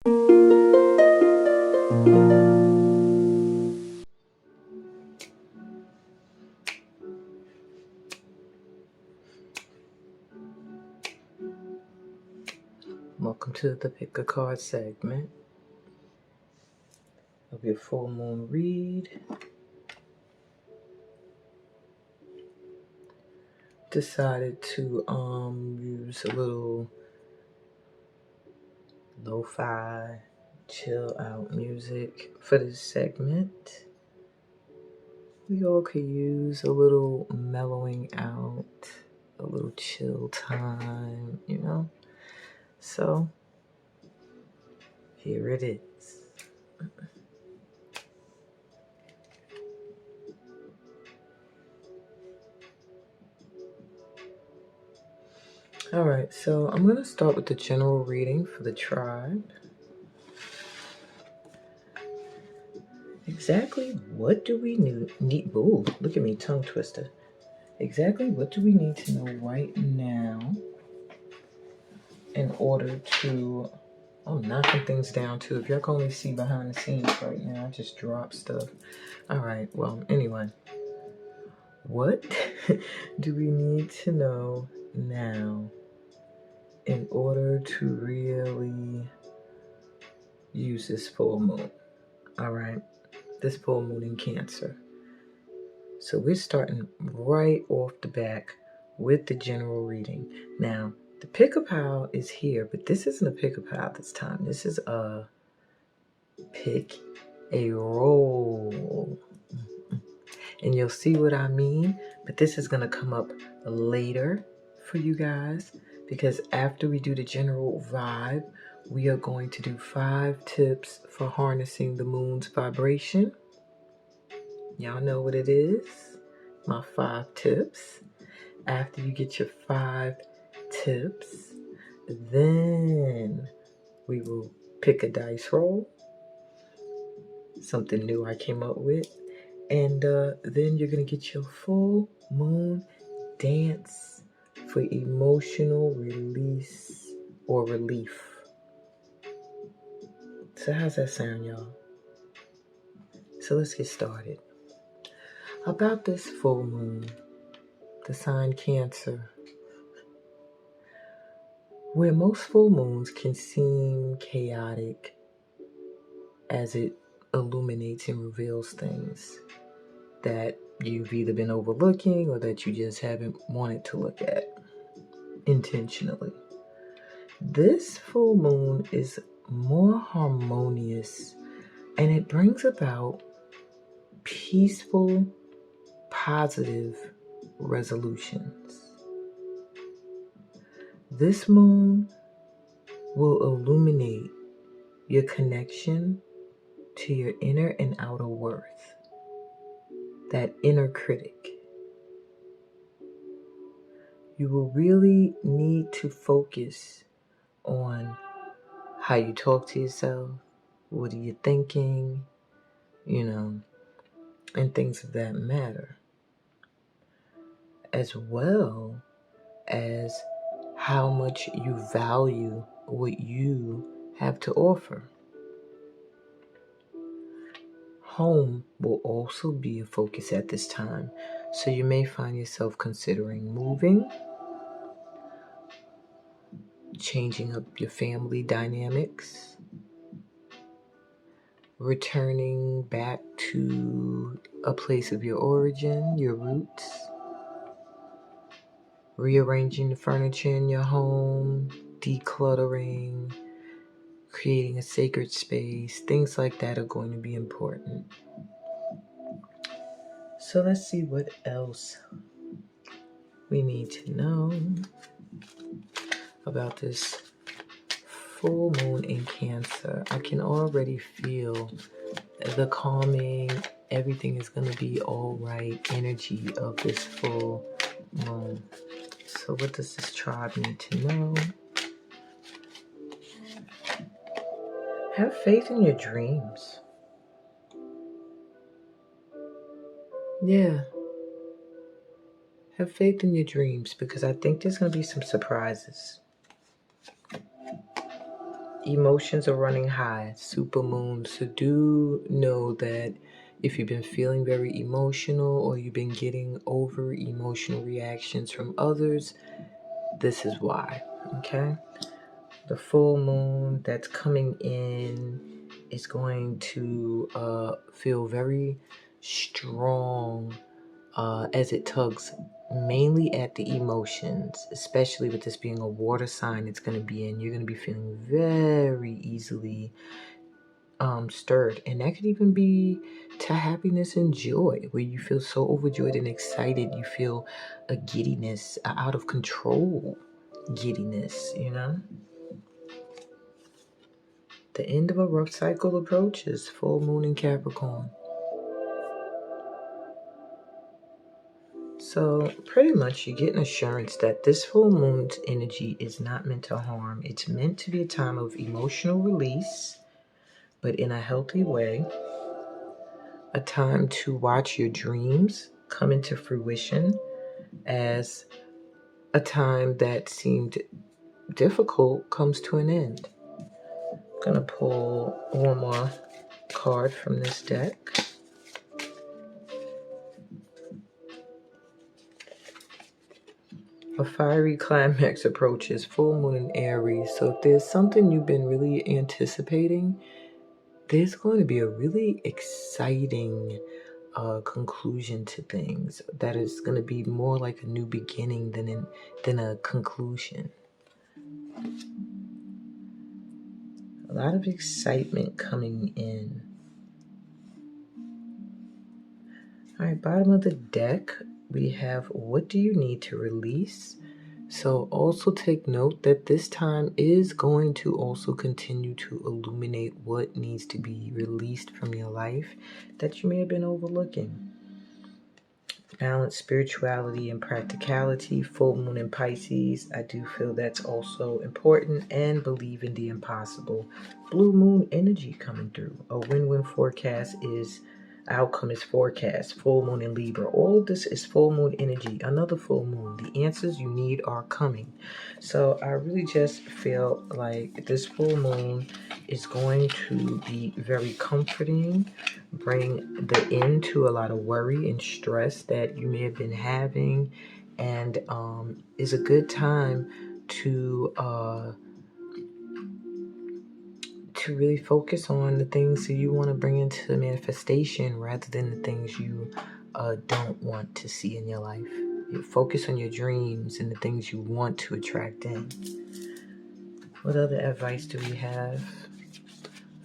Welcome to the Pick a Card segment of your full moon read. Decided to use a little lo-fi chill out music for this segment. We all could use a little mellowing out, a little chill time, you know? So, here it is. Alright, so I'm going to start with the general reading for the tribe. Exactly what do we need? Ooh, look at me, tongue twister. Exactly what do we need to know right now in order to... I'm knocking things down too. If y'all can only see behind the scenes right now, I just dropped stuff. Alright, well, anyway. What do we need to know now in order to really use this full moon? Alright, this full moon in Cancer. So we're starting right off the back with the general reading. Now, the pick-a-pile is here, but this isn't a pick-a-pile this time. This is a pick a roll. And you'll see what I mean, but this is going to come up later for you guys, because after we do the general vibe, we are going to do 5 tips for harnessing the moon's vibration. Y'all know what it is? My 5 tips. After you get your 5 tips, then we will pick a dice roll. Something new I came up with. And then you're going to get your full moon dance for emotional release or relief. So how's that sound, y'all? So let's get started. About this full moon, the sign Cancer, where most full moons can seem chaotic as it illuminates and reveals things that you've either been overlooking or that you just haven't wanted to look at intentionally. This full moon is more harmonious, and it brings about peaceful, positive resolutions. This moon will illuminate your connection to your inner and outer worth, that inner critic. You will really need to focus on how you talk to yourself, what are you thinking, and things of that matter, as well as how much you value what you have to offer. Home will also be a focus at this time, so you may find yourself considering moving, changing up your family dynamics, returning back to a place of your origin, your roots, rearranging the furniture in your home, decluttering, creating a sacred space. Things like that are going to be important. So let's see what else we need to know about this full moon in Cancer. I can already feel the calming, everything is going to be all right energy of this full moon. So what does this tribe need to know? Have faith in your dreams. Yeah. Have faith in your dreams, because I think there's going to be some surprises. Emotions are running high, super moon. So do know that if you've been feeling very emotional or you've been getting over emotional reactions from others, this is why, okay? The full moon that's coming in is going to feel very strong as it tugs mainly at the emotions, especially with this being a water sign it's going to be in. You're going to be feeling very easily stirred, and that could even be to happiness and joy, where you feel so overjoyed and excited. You feel a giddiness, a out of control giddiness, you know. The end of a rough cycle approaches. Full moon in Capricorn. So pretty much you get an assurance that this full moon's energy is not meant to harm. It's meant to be a time of emotional release, but in a healthy way. A time to watch your dreams come into fruition as a time that seemed difficult comes to an end. I'm going to pull one more card from this deck. A fiery climax approaches. Full moon in Aries. So if there's something you've been really anticipating, there's going to be a really exciting conclusion to things that is going to be more like a new beginning than a conclusion. A lot of excitement coming in. All right, bottom of the deck, we have what do you need to release? So also take note that this time is going to also continue to illuminate what needs to be released from your life that you may have been overlooking. Balance, spirituality, and practicality. Full moon in Pisces. I do feel that's also important. And believe in the impossible. Blue moon energy coming through. A win-win forecast is outcome is forecast. Full moon in Libra. All of this is full moon energy. Another full moon. The answers you need are coming. So I really just feel like this full moon is going to be very comforting, bring the end to a lot of worry and stress that you may have been having, and is a good time to really focus on the things that you want to bring into manifestation rather than the things you don't want to see in your life. You focus on your dreams and the things you want to attract in. What other advice do we have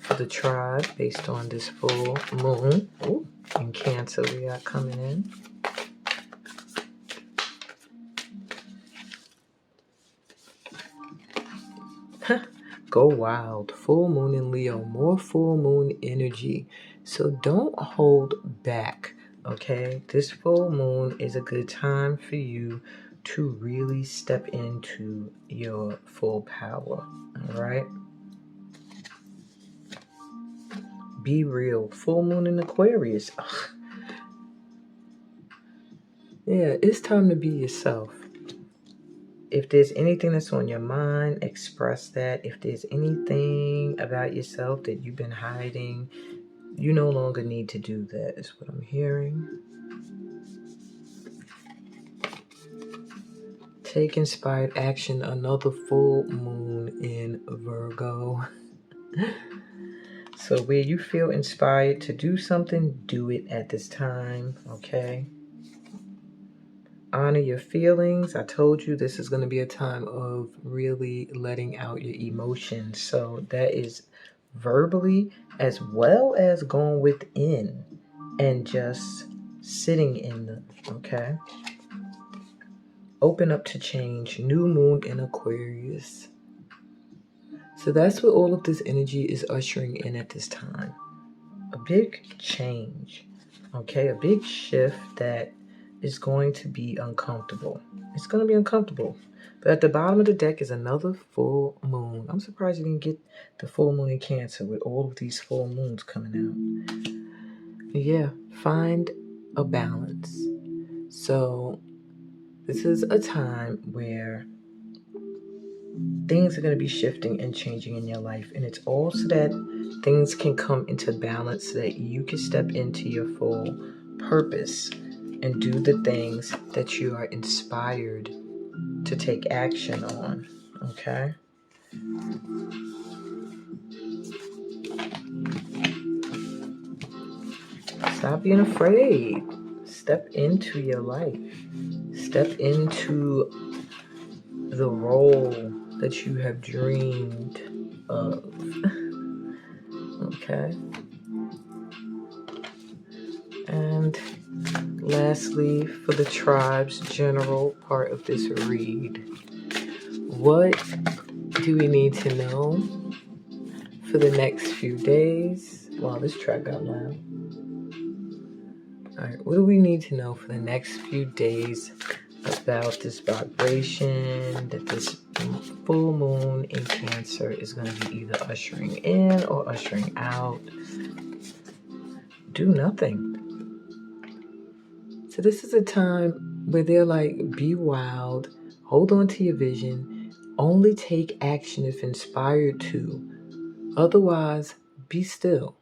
for the tribe based on this full moon? Ooh, in Cancer we are coming in. Go wild. Full moon in Leo. More full moon energy. So don't hold back, okay? This full moon is a good time for you to really step into your full power, all right? Be real. Full moon in Aquarius. Ugh. Yeah, it's time to be yourself. If there's anything that's on your mind, express that. If there's anything about yourself that you've been hiding, you no longer need to do that, is what I'm hearing. Take inspired action. Another full moon in Virgo. So where you feel inspired to do something, do it at this time, okay? Honor your feelings. I told you this is going to be a time of really letting out your emotions. So that is verbally as well as going within and just sitting in them, okay? Open up to change. New moon in Aquarius. So that's what all of this energy is ushering in at this time. A big change, okay? A big shift that is going to be uncomfortable. It's going to be uncomfortable. But at the bottom of the deck is another full moon. I'm surprised you didn't get the full moon in Cancer with all of these full moons coming out. Yeah, find a balance. So this is a time where things are going to be shifting and changing in your life. And it's all so that things can come into balance so that you can step into your full purpose and do the things that you are inspired to take action on. Okay? Stop being afraid. Step into your life. Step into the role that you have dreamed of. Okay? And lastly, for the tribe's general part of this read, what do we need to know for the next few days? Wow, this track got loud. All right, what do we need to know for the next few days about this vibration that this full moon in Cancer is going to be either ushering in or ushering out? Do nothing. So this is a time where they're like, be wild, hold on to your vision, only take action if inspired to. Otherwise, be still.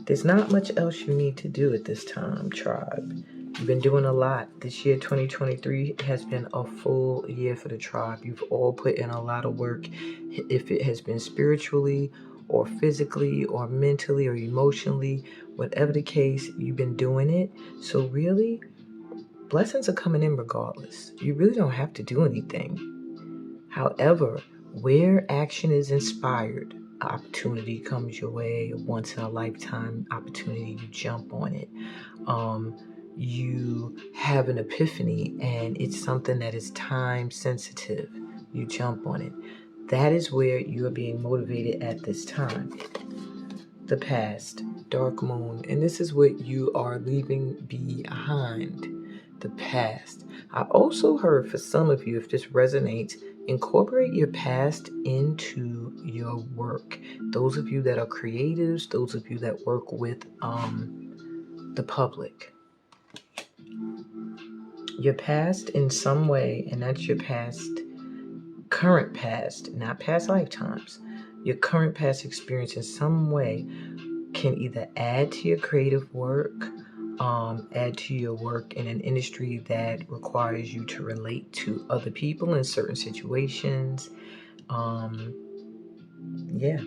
There's not much else you need to do at this time, tribe. You've been doing a lot. This year, 2023, has been a full year for the tribe. You've all put in a lot of work, if it has been spiritually or physically or mentally or emotionally, whatever the case, you've been doing it. So really, blessings are coming in regardless. You really don't have to do anything. However, where action is inspired, opportunity comes your way, a once in a lifetime opportunity, you jump on it. You have an epiphany and it's something that is time sensitive, you jump on it. That is where you are being motivated at this time. The past, dark moon, and this is what you are leaving behind. The past. I also heard, for some of you, if this resonates, incorporate your past into your work. Those of you that are creatives, those of you that work with the public. Your past in some way, and that's your past, current past, not past lifetimes. Your current past experience in some way can either add to your creative work, add to your work in an industry that requires you to relate to other people in certain situations. Yeah.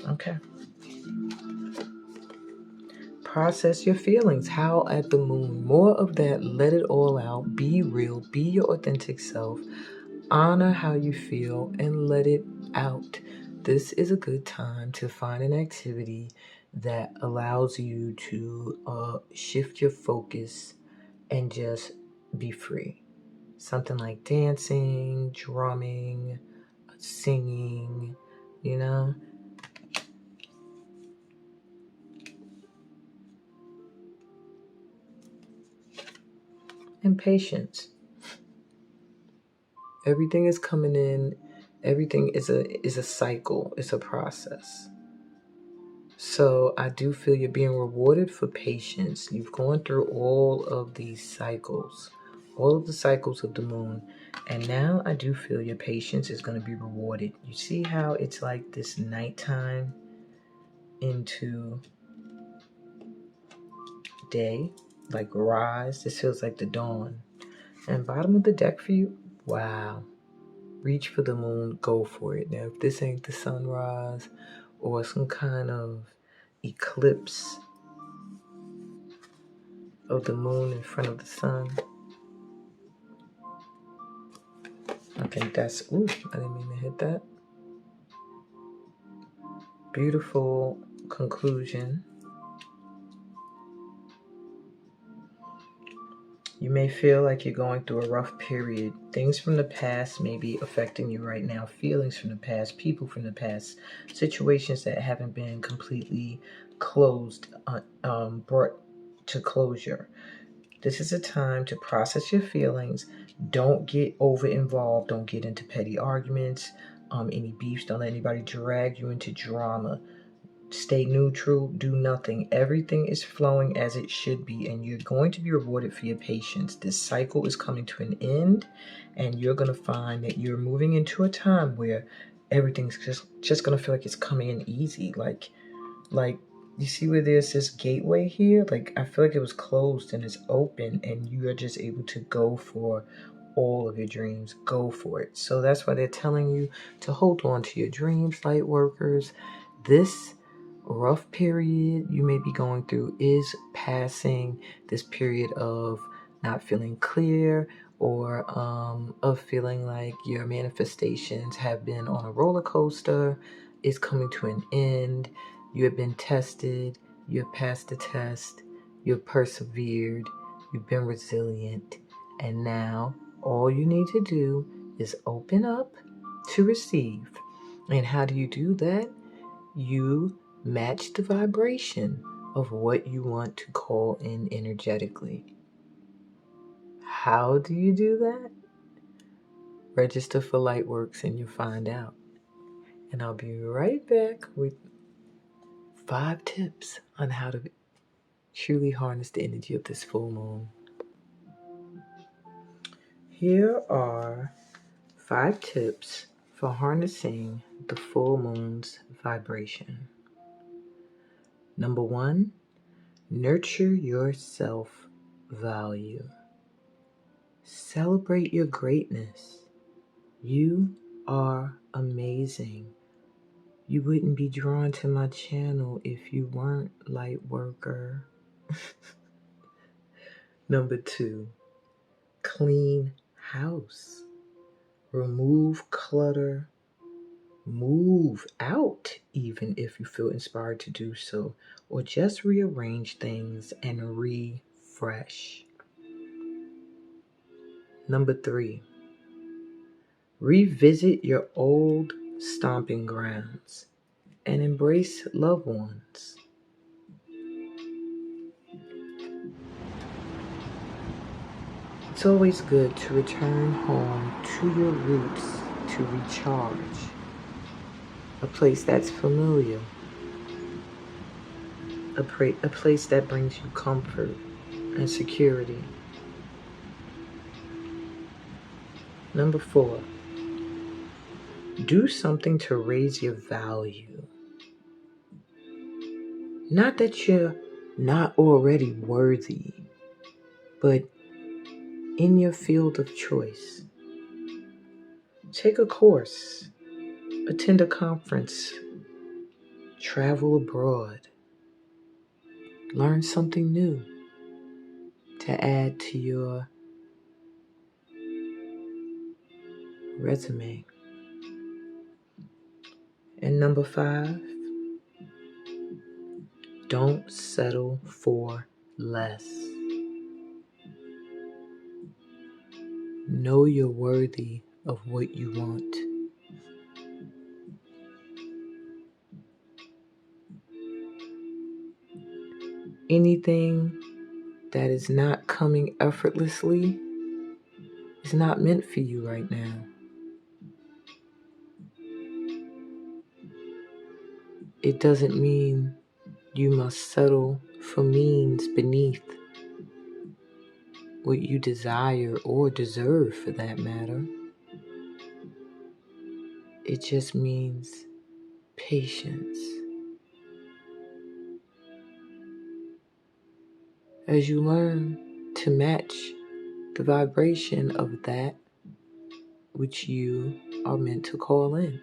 Okay. Process your feelings. Howl at the moon. More of that. Let it all out. Be real. Be your authentic self. Honor how you feel and let it out. This is a good time to find an activity that allows you to shift your focus and just be free. Something like dancing, drumming, singing, you know? And patience. Everything is coming in. Everything is a cycle. It's a process. So I do feel you're being rewarded for patience. You've gone through all of these cycles, all of the cycles of the moon. And now I do feel your patience is going to be rewarded. You see how it's like this nighttime into day, like rise. This feels like the dawn. And bottom of the deck for you, wow. Reach for the moon, go for it. Now, if this ain't the sunrise or some kind of eclipse of the moon in front of the sun, I think that's, ooh, I didn't mean to hit that. Beautiful conclusion. You may feel like you're going through a rough period. Things from the past may be affecting you right now. Feelings from the past, people from the past, situations that haven't been completely closed, brought to closure. This is a time to process your feelings. Don't get over involved. Don't get into petty arguments, any beefs. Don't let anybody drag you into drama. stay neutral, do nothing. Everything is flowing as it should be, and you're going to be rewarded for your patience. This cycle is coming to an end, and you're going to find that you're moving into a time where everything's just going to feel like it's coming in easy. Like you see where there's this gateway here? Like, I feel like it was closed and it's open, and you are just able to go for all of your dreams. Go for it. So that's why they're telling you to hold on to your dreams, light workers. This rough period you may be going through is passing. This period of not feeling clear, or of feeling like your manifestations have been on a roller coaster, is coming to an end. You have been tested, you have passed the test, you have persevered, you've been resilient, and now all you need to do is open up to receive. And how do you do that? You match the vibration of what you want to call in energetically. How do you do that? Register for Lightworks and you'll find out. And I'll be right back with 5 tips on how to truly harness the energy of this full moon. Here are 5 tips for harnessing the full moon's vibration. Number 1, nurture your self-value. Celebrate your greatness. You are amazing. You wouldn't be drawn to my channel if you weren't, light worker. Number 2, clean house. Remove clutter. Move out, even if you feel inspired to do so, or just rearrange things and refresh. Number 3, revisit your old stomping grounds and embrace loved ones. It's always good to return home to your roots to recharge. A place that's familiar. A place that brings you comfort and security. Number 4, do something to raise your value. Not that you're not already worthy, but in your field of choice. Take a course, attend a conference, travel abroad, learn something new to add to your resume. And number 5, don't settle for less. Know you're worthy of what you want. Anything that is not coming effortlessly is not meant for you right now. It doesn't mean you must settle for means beneath what you desire or deserve, for that matter. It just means patience. As you learn to match the vibration of that which you are meant to call in.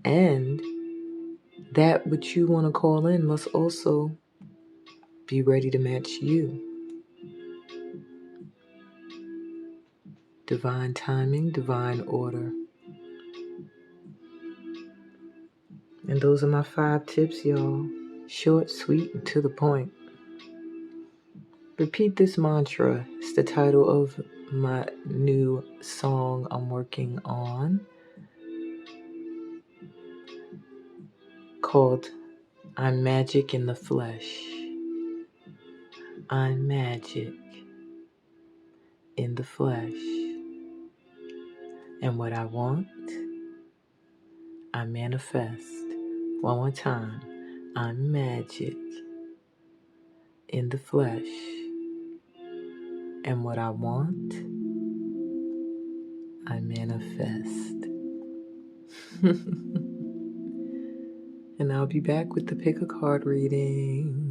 And that which you want to call in must also be ready to match you. Divine timing, divine order. And those are my 5 tips, y'all. Short, sweet, and to the point. Repeat this mantra. It's the title of my new song I'm working on, called I'm Magic in the Flesh. I'm magic in the flesh. And what I want, I manifest. One more time. I'm magic in the flesh. And what I want, I manifest. And I'll be back with the pick a card reading.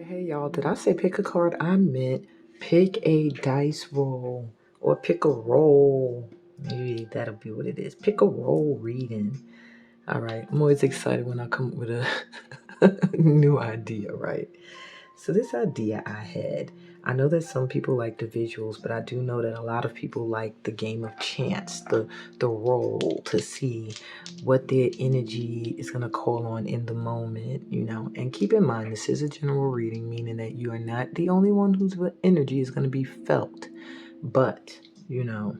Hey y'all, did I say pick a card? I meant pick a dice roll or pick a roll. Maybe that'll be what it is. Pick a roll reading. All right, I'm always excited when I come up with a new idea, right? So this idea I had, I know that some people like the visuals, but I do know that a lot of people like the game of chance, the roll to see what their energy is going to call on in the moment, you know. And keep in mind, this is a general reading, meaning that you are not the only one whose energy is going to be felt. But, you know,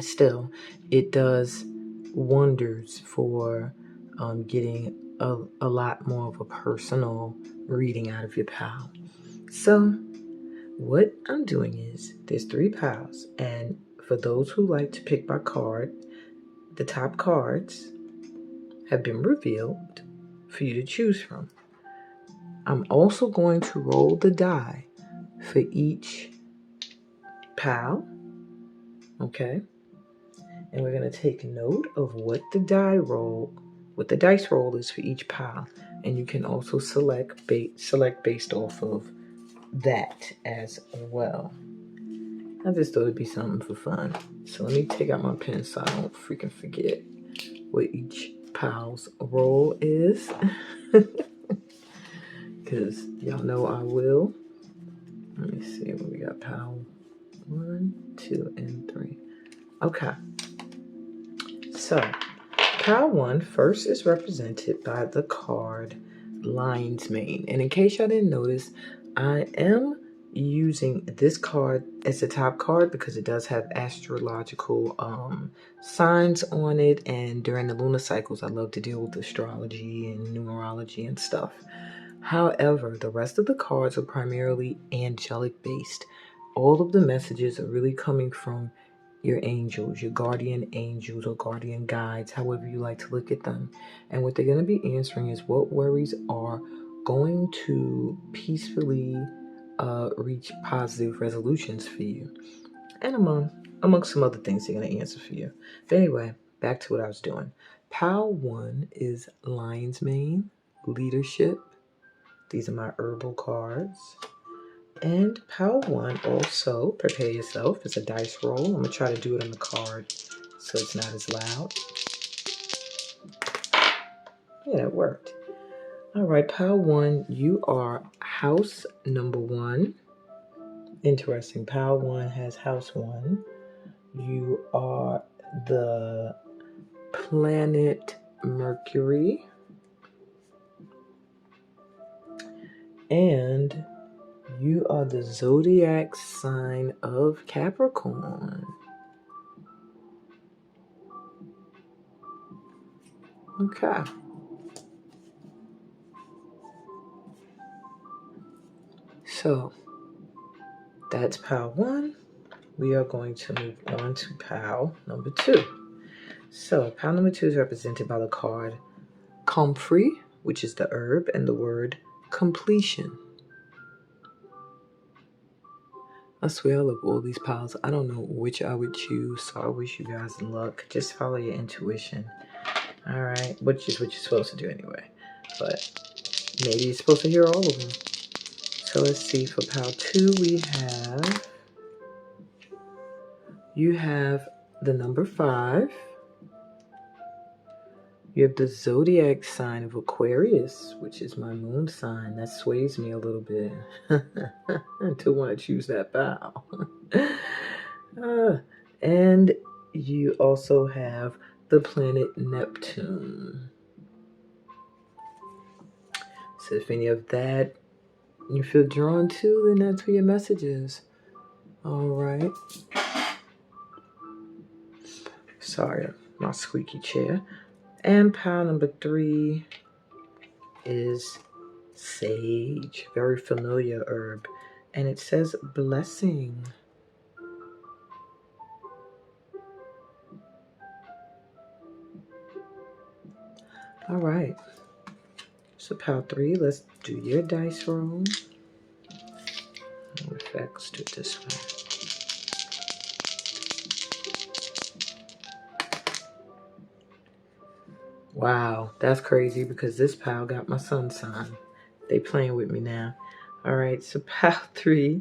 still, it does wonders for getting a lot more of a personal reading out of your pal. So what I'm doing is there's 3 piles, and for those who like to pick by card, the top cards have been revealed for you to choose from. I'm also going to roll the die for each pile, okay? And we're going to take note of what the dice roll is for each pile, and you can also select based off of that as well. I just thought it'd be something for fun. So let me take out my pen so I don't freaking forget what each pile's roll is. Because y'all know I will. Let me see what we got. Pile 1, 2, and 3. Okay. So pile 1 first is represented by the card Lion's Mane. And in case y'all didn't notice, I am using this card as the top card because it does have astrological signs on it, and during the lunar cycles I love to deal with astrology and numerology and stuff. However, the rest of the cards are primarily angelic based. All of the messages are really coming from your angels, your guardian angels or guardian guides, however you like to look at them. And what they're going to be answering is what worries are going to peacefully reach positive resolutions for you, and amongst some other things they're going to answer for you. But anyway, back to what I was doing. Pile 1 is Lion's Mane, leadership. These are my herbal cards. And pile 1 also, prepare yourself, it's a dice roll. I'm going to try to do it on the card so it's not as loud. Yeah, it worked. All right, pile 1, you are house number 1. Interesting. Pile 1 has house 1. You are the planet Mercury. And you are the zodiac sign of Capricorn. Okay. So that's pile 1. We are going to move on to pile number 2. So pile number 2 is represented by the card comfrey, which is the herb, and the word completion. I swear I love all these piles. I don't know which I would choose, so I wish you guys luck. Just follow your intuition. All right, which is what you're supposed to do anyway. But maybe you're supposed to hear all of them. So let's see. For pile 2, you have the number 5. You have the zodiac sign of Aquarius, which is my moon sign. That sways me a little bit to want to choose that pile. And you also have the planet Neptune. So if any of that you feel drawn to, then that's where your message is. All right. Sorry, my squeaky chair. And pile number 3 is sage, very familiar herb. And it says blessing. All right. So pile 3, let's do your dice roll. In fact, let's do it this way. Wow, that's crazy because this pile got my sun sign. They playing with me now. All right, so pile 3,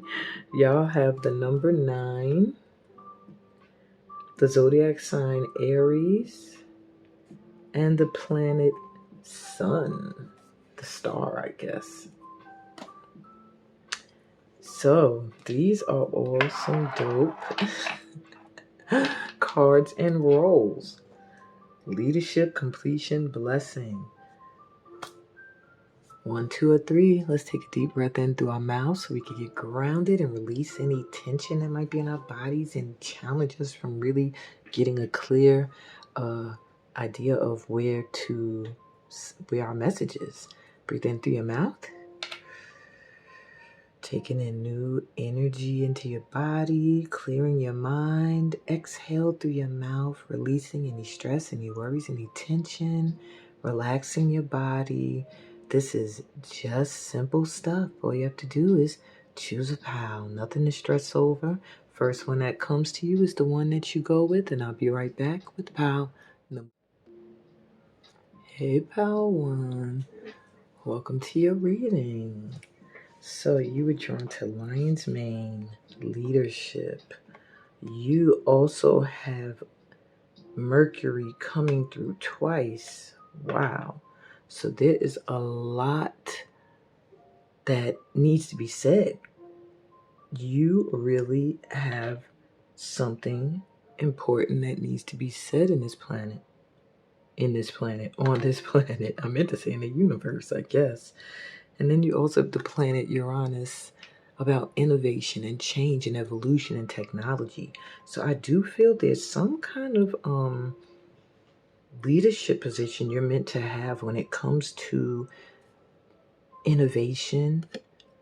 y'all have the number 9, the zodiac sign Aries, and the planet Sun, the star, I guess. So these are all some dope cards and rolls. Leadership, completion, blessing. 1, 2, or 3. Let's take a deep breath in through our mouth so we can get grounded and release any tension that might be in our bodies and challenge us from really getting a clear idea of where our message is. Breathe in through your mouth. Taking in new energy into your body, clearing your mind. Exhale through your mouth, releasing any stress, any worries, any tension, relaxing your body. This is just simple stuff. All you have to do is choose a pile, nothing to stress over. First one that comes to you is the one that you go with, and I'll be right back with the pile. Hey, pile 1. Welcome to your reading. So you were drawn to lion's mane, leadership. You also have Mercury coming through twice. Wow. So there is a lot that needs to be said. You really have something important that needs to be said in this planet. On this planet. I meant to say in the universe, I guess. And then you also have the planet Uranus about innovation and change and evolution and technology. So I do feel there's some kind of leadership position you're meant to have when it comes to innovation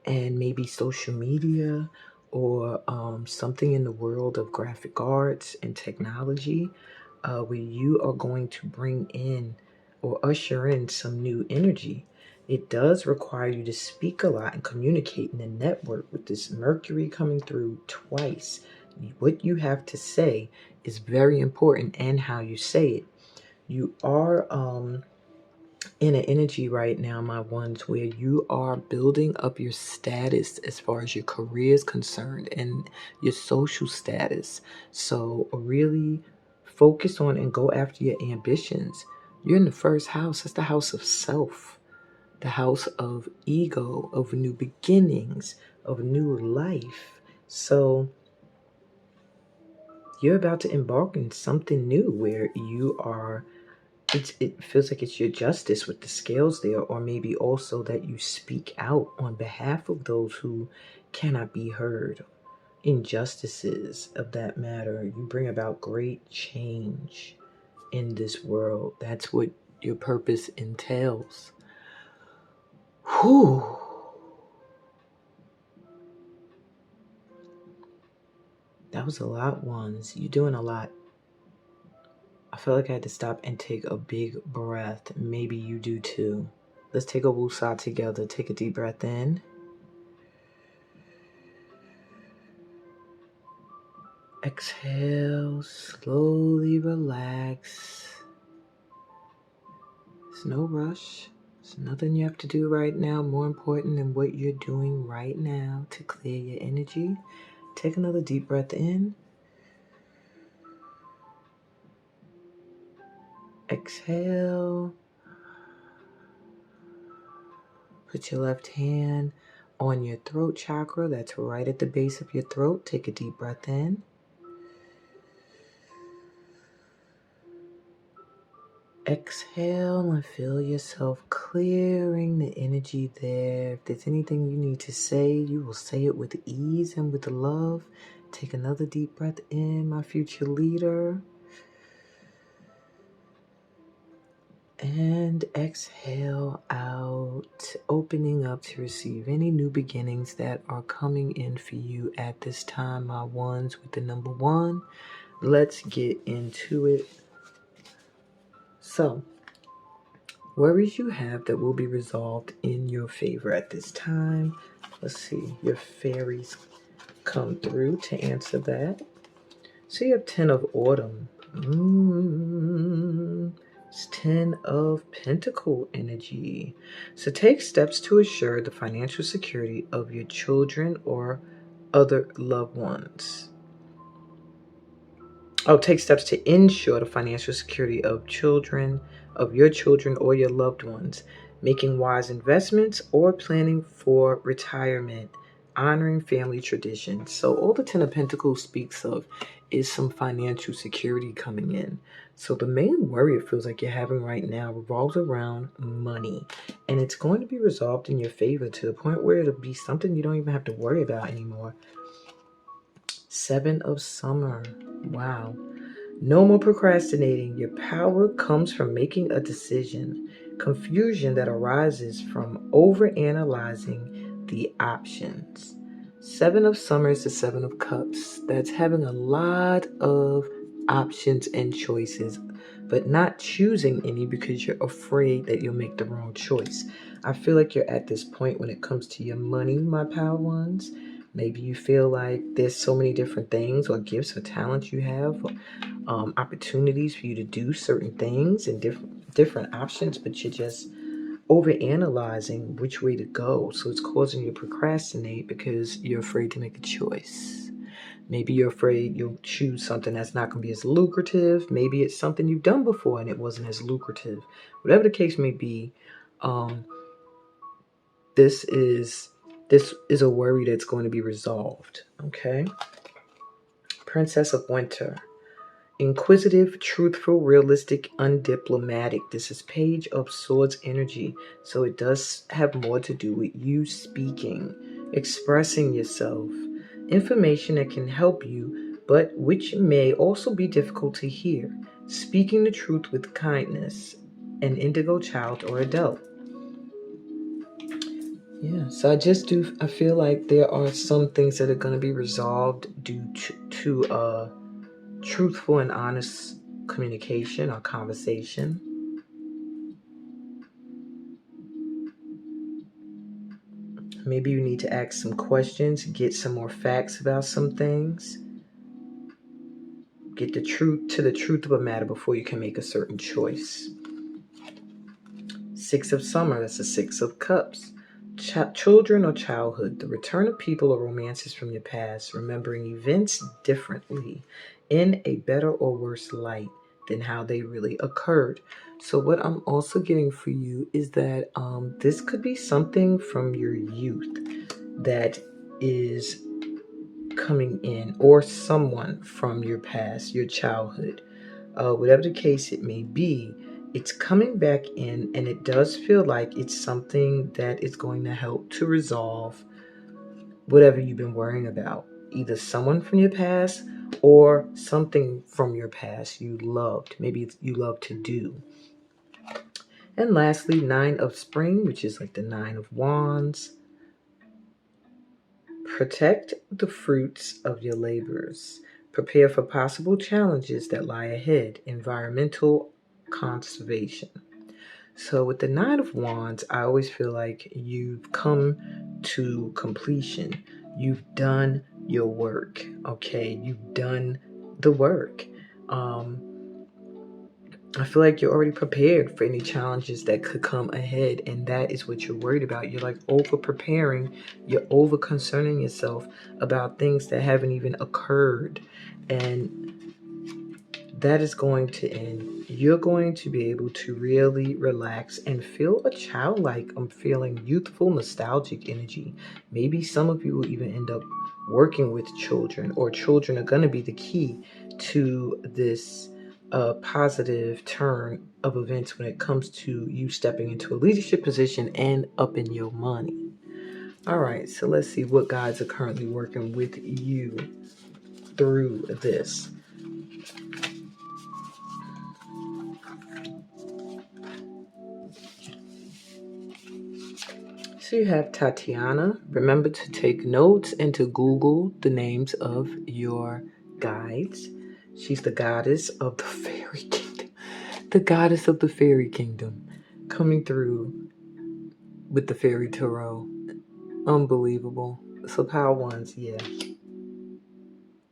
and maybe social media or something in the world of graphic arts and technology where you are going to bring in or usher in some new energy. It does require you to speak a lot and communicate in a network with this Mercury coming through twice. What you have to say is very important and how you say it. You are in an energy right now, my ones, where you are building up your status as far as your career is concerned and your social status. So really focus on and go after your ambitions. You're in the first house. That's the house of self, the house of ego, of new beginnings, of new life. So you're about to embark in something new where you are it feels like it's your justice with the scales there, or maybe also that you speak out on behalf of those who cannot be heard. Injustices of that matter. You bring about great change in this world. That's what your purpose entails. Whew. That was a lot, ones. You're doing a lot. I feel like I had to stop and take a big breath. Maybe you do too. Let's take a woosah together. Take a deep breath in. Exhale, slowly relax. There's no rush. There's nothing you have to do right now more important than what you're doing right now to clear your energy. Take another deep breath in. Exhale. Put your left hand on your throat chakra. That's right at the base of your throat. Take a deep breath in. Exhale and feel yourself clearing the energy there. If there's anything you need to say, you will say it with ease and with love. Take another deep breath in, my future leader. And exhale out, opening up to receive any new beginnings that are coming in for you at this time, my ones with the number 1. Let's get into it. So, worries you have that will be resolved in your favor at this time. Let's see, your fairies come through to answer that. So you have 10 of autumn. It's 10 of pentacle energy. So take steps to assure the financial security of your children or other loved ones. Take steps to ensure the financial security of your children or your loved ones, making wise investments or planning for retirement, honoring family traditions. So all the Ten of Pentacles speaks of is some financial security coming in. So the main worry it feels like you're having right now revolves around money, and it's going to be resolved in your favor to the point where it'll be something you don't even have to worry about anymore. 7 of summer. Wow. No more procrastinating. Your power comes from making a decision. Confusion that arises from overanalyzing the options. 7 of summer is the 7 of cups. That's having a lot of options and choices, but not choosing any because you're afraid that you'll make the wrong choice. I feel like you're at this point when it comes to your money, my power ones. Maybe you feel like there's so many different things or gifts or talents you have, opportunities for you to do certain things and different options, but you're just overanalyzing which way to go. So it's causing you to procrastinate because you're afraid to make a choice. Maybe you're afraid you'll choose something that's not going to be as lucrative. Maybe it's something you've done before and it wasn't as lucrative. Whatever the case may be, this is a worry that's going to be resolved. Okay. Princess of Winter. Inquisitive, truthful, realistic, undiplomatic. This is Page of Swords energy. So it does have more to do with you speaking, expressing yourself, information that can help you, but which may also be difficult to hear. Speaking the truth with kindness. An indigo child or adult. Yeah, so I feel like there are some things that are going to be resolved due to truthful and honest communication or conversation. Maybe you need to ask some questions, get some more facts about some things. Get the truth of a matter before you can make a certain choice. 6 of summer, that's the 6 of cups. Children or childhood, the return of people or romances from your past, remembering events differently in a better or worse light than how they really occurred. So what I'm also getting for you is that this could be something from your youth that is coming in, or someone from your past, your childhood. Whatever the case it may be, it's coming back in, and it does feel like it's something that is going to help to resolve whatever you've been worrying about. Either someone from your past or something from your past you loved. Maybe you love to do. And lastly, 9 of spring, which is like the 9 of wands. Protect the fruits of your labors. Prepare for possible challenges that lie ahead. Environmental conservation. So with the 9 of wands, I always feel like you've come to completion. You've done your work. Okay, you've done the work. I feel like you're already prepared for any challenges that could come ahead, and that is what you're worried about. You're like over preparing, you're over concerning yourself about things that haven't even occurred, and that is going to end. You're going to be able to really relax and feel a childlike, I'm feeling youthful, nostalgic energy. Maybe some of you will even end up working with children, or children are going to be the key to this positive turn of events when it comes to you stepping into a leadership position and up in your money. All right, so let's see what guides are currently working with you through this. So you have Tatiana. Remember to take notes and to Google the names of your guides. She's the goddess of the fairy kingdom. The goddess of the fairy kingdom. coming through with the fairy tarot. Unbelievable. So power ones, yeah.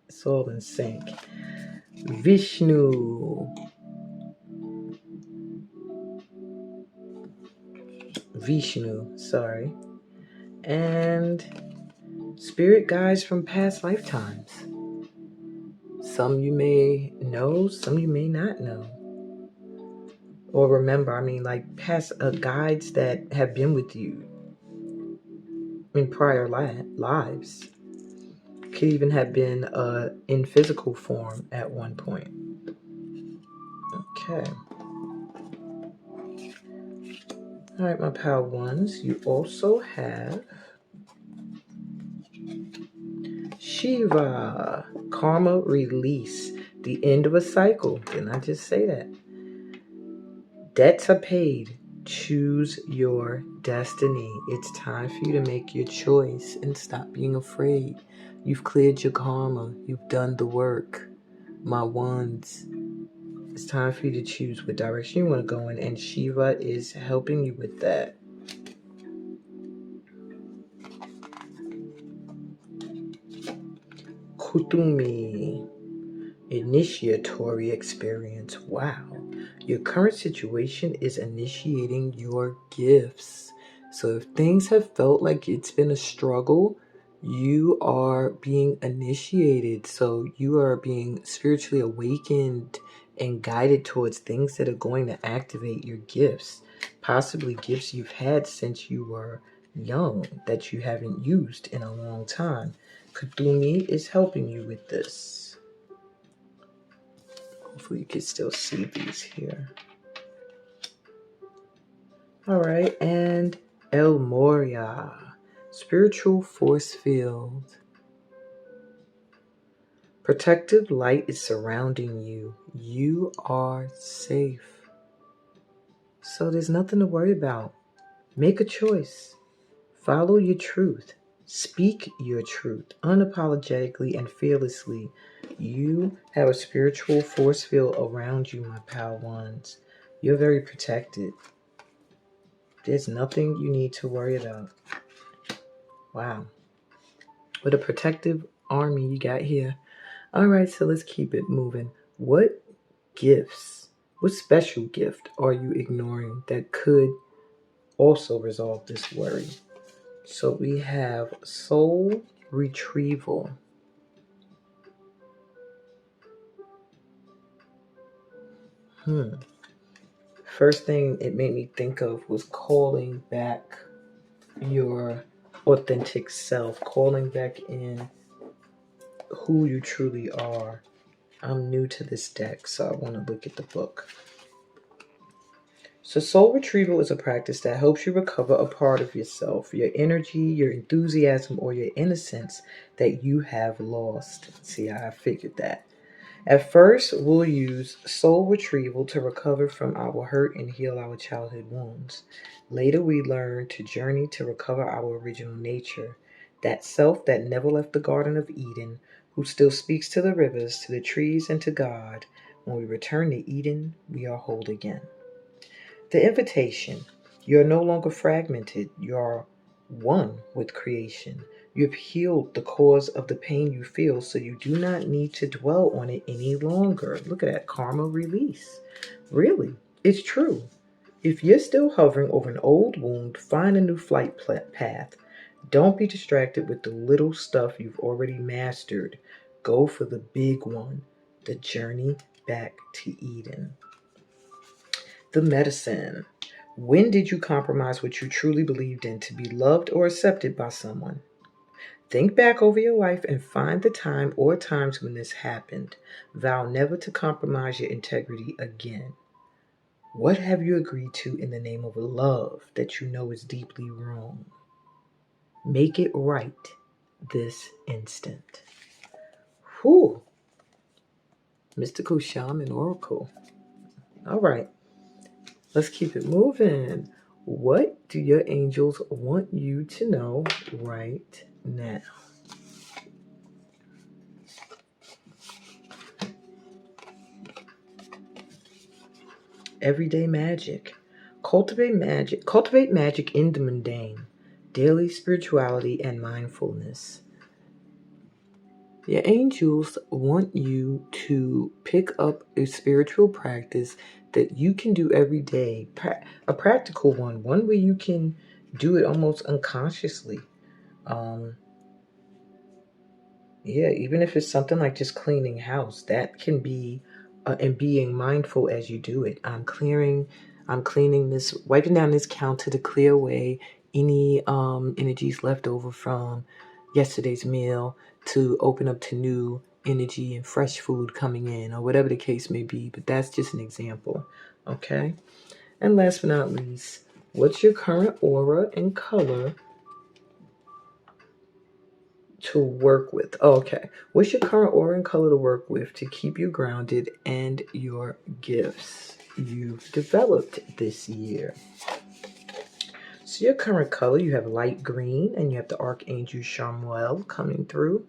It's all in sync. Vishnu. Sorry. And spirit guides from past lifetimes. Some you may know, some you may not know. Or remember, like past guides that have been with you in prior lives. Could even have been in physical form at one point. Okay. All right, my power ones. You also have Shiva, karma release, the end of a cycle. Didn't I just say that? Debts are paid. Choose your destiny. It's time for you to make your choice and stop being afraid. You've cleared your karma. You've done the work. My ones. It's time for you to choose what direction you want to go in, and Shiva is helping you with that. Kutumi, initiatory experience. Wow. Your current situation is initiating your gifts. So if things have felt like it's been a struggle, you are being initiated. So you are being spiritually awakened and guided towards things that are going to activate your gifts. Possibly gifts you've had since you were young that you haven't used in a long time. Kutumi is helping you with this. Hopefully you can still see these here. All right, and El Moria, spiritual force field. Protective light is surrounding you. You are safe. So there's nothing to worry about. Make a choice. Follow your truth. Speak your truth unapologetically and fearlessly. You have a spiritual force field around you, my power ones. You're very protected. There's nothing you need to worry about. Wow. What a protective army you got here. All right, so let's keep it moving. What special gift are you ignoring that could also resolve this worry? So we have soul retrieval. First thing it made me think of was calling back your authentic self, calling back in who you truly are. I'm new to this deck, so I want to look at the book. So soul retrieval is a practice that helps you recover a part of yourself, your energy, your enthusiasm, or your innocence that you have lost. See, I figured that. At first, we'll use soul retrieval to recover from our hurt and heal our childhood wounds. Later, we learn to journey to recover our original nature, that self that never left the Garden of Eden, who still speaks to the rivers, to the trees, and to God. When we return to Eden, we are whole again. The invitation: you're no longer fragmented, you're one with creation. You've healed the cause of the pain you feel, so you do not need to dwell on it any longer. Look at that karma release. Really, it's true. If you're still hovering over an old wound, find a new flight path. Don't be distracted with the little stuff you've already mastered. Go for the big one, the journey back to Eden. The medicine. When did you compromise what you truly believed in to be loved or accepted by someone? Think back over your life and find the time or times when this happened. Vow never to compromise your integrity again. What have you agreed to in the name of love that you know is deeply wrong? Make it right this instant. Whew. Mystical Shaman Oracle. All right. Let's keep it moving. What do your angels want you to know right now? Everyday magic. Cultivate magic in the mundane, daily spirituality and mindfulness. Your angels want you to pick up a spiritual practice that you can do every day, a practical one where you can do it almost unconsciously. Even if it's something like just cleaning house, that can be, and being mindful as you do it. I'm cleaning this, wiping down this counter to clear away any energies left over from yesterday's meal, to open up to new energy and fresh food coming in, or whatever the case may be. But that's just an example. Okay. And last but not least, what's your current aura and color to work with? Okay. What's your current aura and color to work with to keep you grounded and your gifts you've developed this year? So your current color, you have light green, and you have the Archangel Chamuel coming through.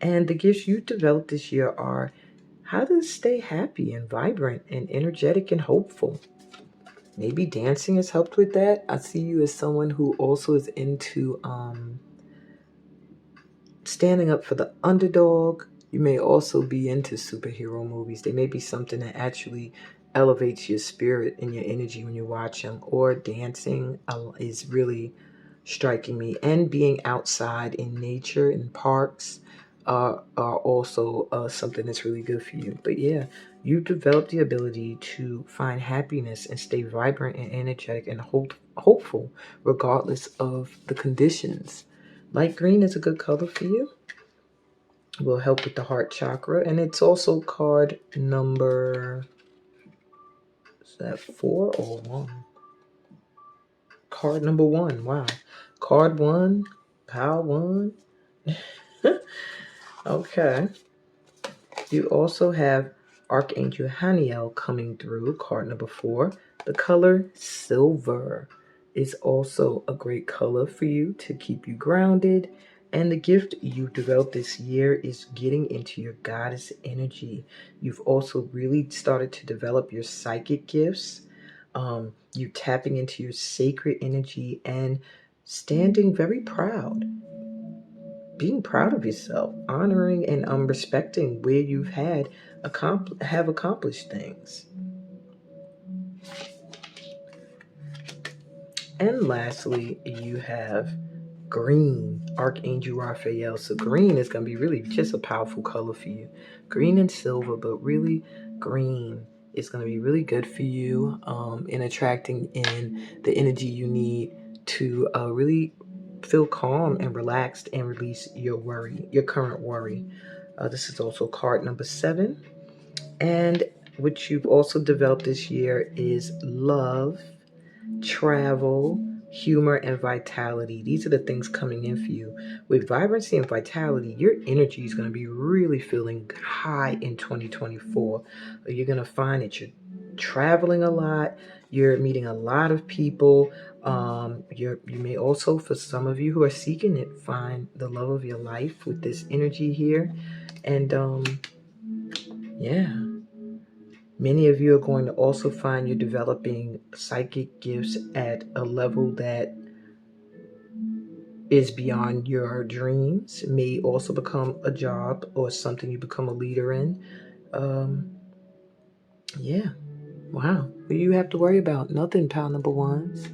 And the gifts you developed this year are how to stay happy and vibrant and energetic and hopeful. Maybe dancing has helped with that. I see you as someone who also is into standing up for the underdog. You may also be into superhero movies. They may be something that actually elevates your spirit and your energy when you watch them. Or dancing is really striking me. And being outside in nature, in parks, are also something that's really good for you. But yeah, you develop the ability to find happiness and stay vibrant and energetic and hopeful regardless of the conditions. Light green is a good color for you. Will help with the heart chakra. And it's also card number, is that 4 or 1? Card number 1. Wow. Card 1, pile 1. Okay. You also have Archangel Haniel coming through, card number 4. The color silver is also a great color for you to keep you grounded. And the gift you developed this year is getting into your goddess energy. You've also really started to develop your psychic gifts. You tapping into your sacred energy and standing very proud. Being proud of yourself, honoring and respecting where you've have accomplished things. And lastly, you have green, Archangel Raphael. So green is going to be really just a powerful color for you. Green and silver, but really green is going to be really good for you in attracting in the energy you need to really feel calm and relaxed and release your current worry. This is also card number 7. And what you've also developed this year is love, travel, humor, and vitality. These are the things coming in for you. With vibrancy and vitality, your energy is going to be really feeling high in 2024. You're going to find that you're traveling a lot. You're meeting a lot of people. You may also, for some of you who are seeking it, find the love of your life with this energy here. And many of you are going to also find you're developing psychic gifts at a level that is beyond your dreams. It may also become a job or something you become a leader in. Wow. What do you have to worry about? Nothing, pal number 1s.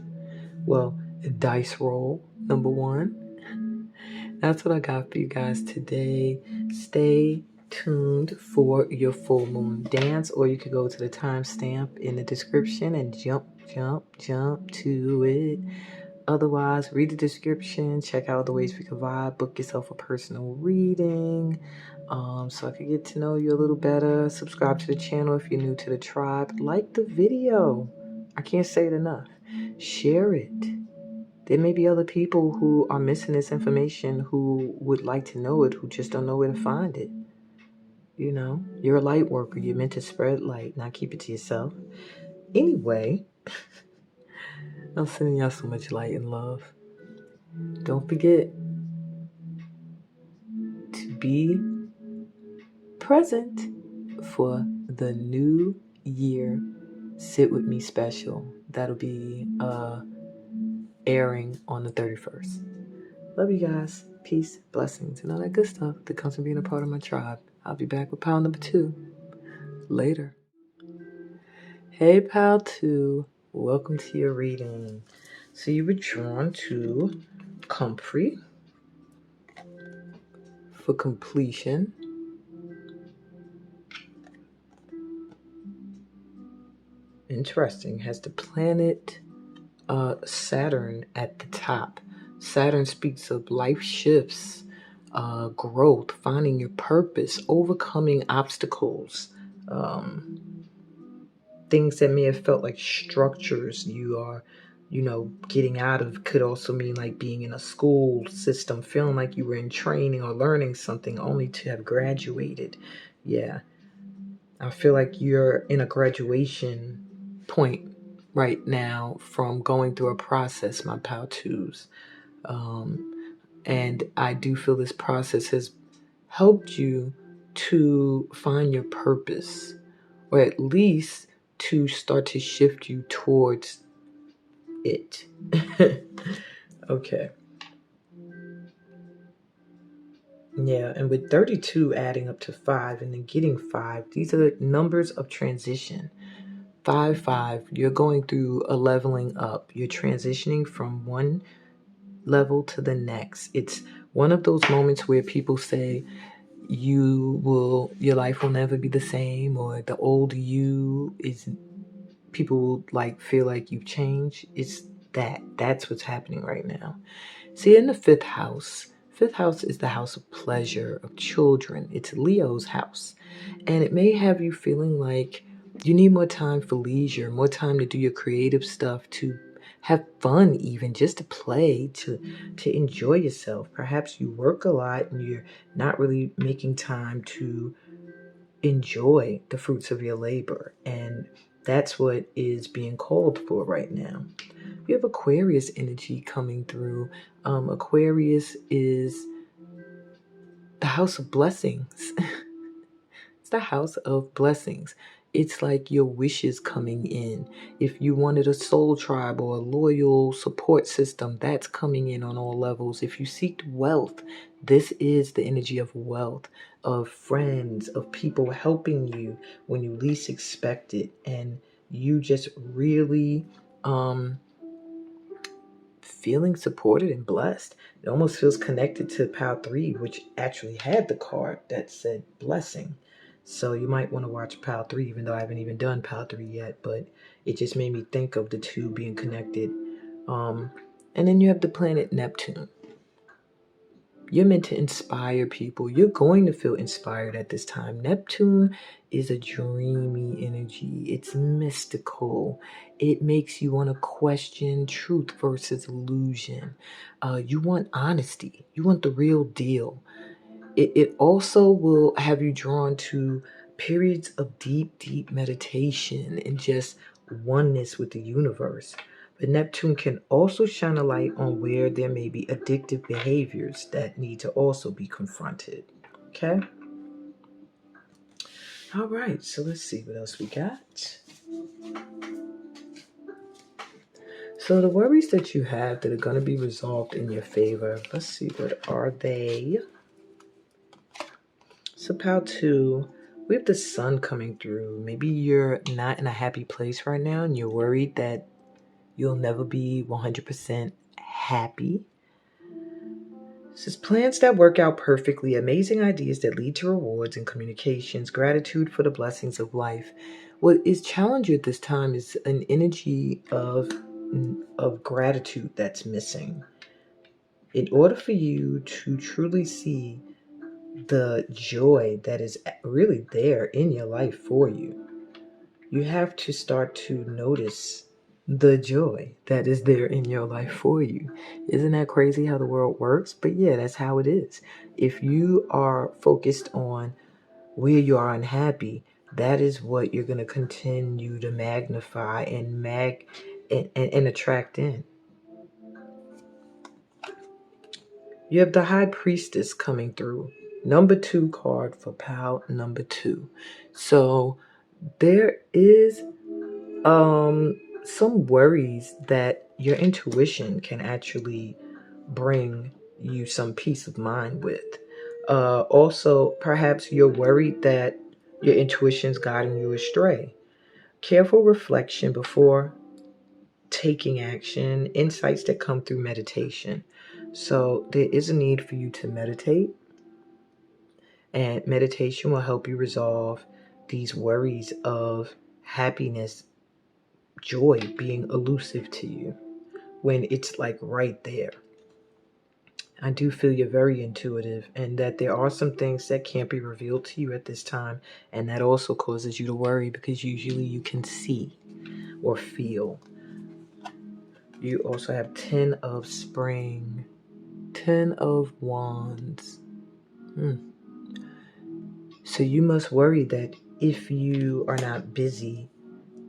Well, dice roll number 1. That's what I got for you guys today. Stay tuned for your full moon dance, or you could go to the timestamp in the description and jump to it. Otherwise, read the description, check out the ways we can vibe, book yourself a personal reading, so I could get to know you a little better. Subscribe to the channel if you're new to the tribe. Like the video. I can't say it enough. Share it. There may be other people who are missing this information who would like to know it, who just don't know where to find it. You know, you're a light worker. You're meant to spread light, not keep it to yourself. Anyway, I'm sending y'all so much light and love. Don't forget to be present for the New Year Sit With Me special. that'll be airing on the 31st. Love you guys. Peace, blessings, and all that good stuff that comes from being a part of my tribe. I'll be back with pile number 2 later. Hey, pile 2. Welcome to your reading. So you were drawn to comfrey for completion. Interesting. Has the planet Saturn at the top. Saturn speaks of life shifts, growth, finding your purpose, overcoming obstacles, things that may have felt like structures you are, getting out of. Could also mean like being in a school system, feeling like you were in training or learning something only to have graduated. Yeah. I feel like you're in a graduation point right now from going through a process, my pal twos. And I do feel this process has helped you to find your purpose, or at least to start to shift you towards it. Okay. Yeah, and with 32 adding up to 5 and then getting 5, these are numbers of transition. 5, you're going through a leveling up. You're transitioning from one level to the next. It's one of those moments where people say your life will never be the same, or the old you is, people will like feel like you've changed. That's what's happening right now. See, in the 5th house, 5th house is the house of pleasure, of children. It's Leo's house. And it may have you feeling like you need more time for leisure, more time to do your creative stuff, to have fun, even just to play, to enjoy yourself. Perhaps you work a lot and you're not really making time to enjoy the fruits of your labor. And that's what is being called for right now. We have Aquarius energy coming through. Aquarius is the house of blessings. It's the house of blessings. It's like your wishes coming in. If you wanted a soul tribe or a loyal support system, that's coming in on all levels. If you seek wealth, this is the energy of wealth, of friends, of people helping you when you least expect it. And you just really feeling supported and blessed. It almost feels connected to Pile 3, which actually had the card that said blessing. So you might want to watch Pile 3, even though I haven't even done Pile 3 yet, but it just made me think of the two being connected. And then you have the planet Neptune. You're meant to inspire people. You're going to feel inspired at this time. Neptune is a dreamy energy. It's mystical. It makes you want to question truth versus illusion. You want honesty. You want the real deal. It also will have you drawn to periods of deep meditation and just oneness with the universe. But Neptune can also shine a light on where there may be addictive behaviors that need to also be confronted. Okay? All right, so let's see what else we got. So the worries that you have that are going to be resolved in your favor, let's see, what are they? So Pal 2, we have the sun coming through. Maybe you're not in a happy place right now and you're worried that you'll never be 100% happy. This is plans that work out perfectly, amazing ideas that lead to rewards and communications, gratitude for the blessings of life. What is challenging at this time is an energy of gratitude that's missing. In order for you to truly see the joy that is really there in your life for you, you have to start to notice the joy that is there in your life for you. Isn't that crazy how the world works? But yeah, that's how it is. If you are focused on where you are unhappy, that is what you're going to continue to magnify and attract in. You have the High Priestess coming through. Number 2 card for pal number 2. So there is some worries that your intuition can actually bring you some peace of mind with. Also, perhaps you're worried that your intuition's guiding you astray. Careful reflection before taking action, insights that come through meditation. So there is a need for you to meditate, and meditation will help you resolve these worries of happiness, joy being elusive to you when it's like right there. I do feel you're very intuitive, and that there are some things that can't be revealed to you at this time, and that also causes you to worry because usually you can see or feel. You also have 10 of spring, 10 of wands. So you must worry that if you are not busy,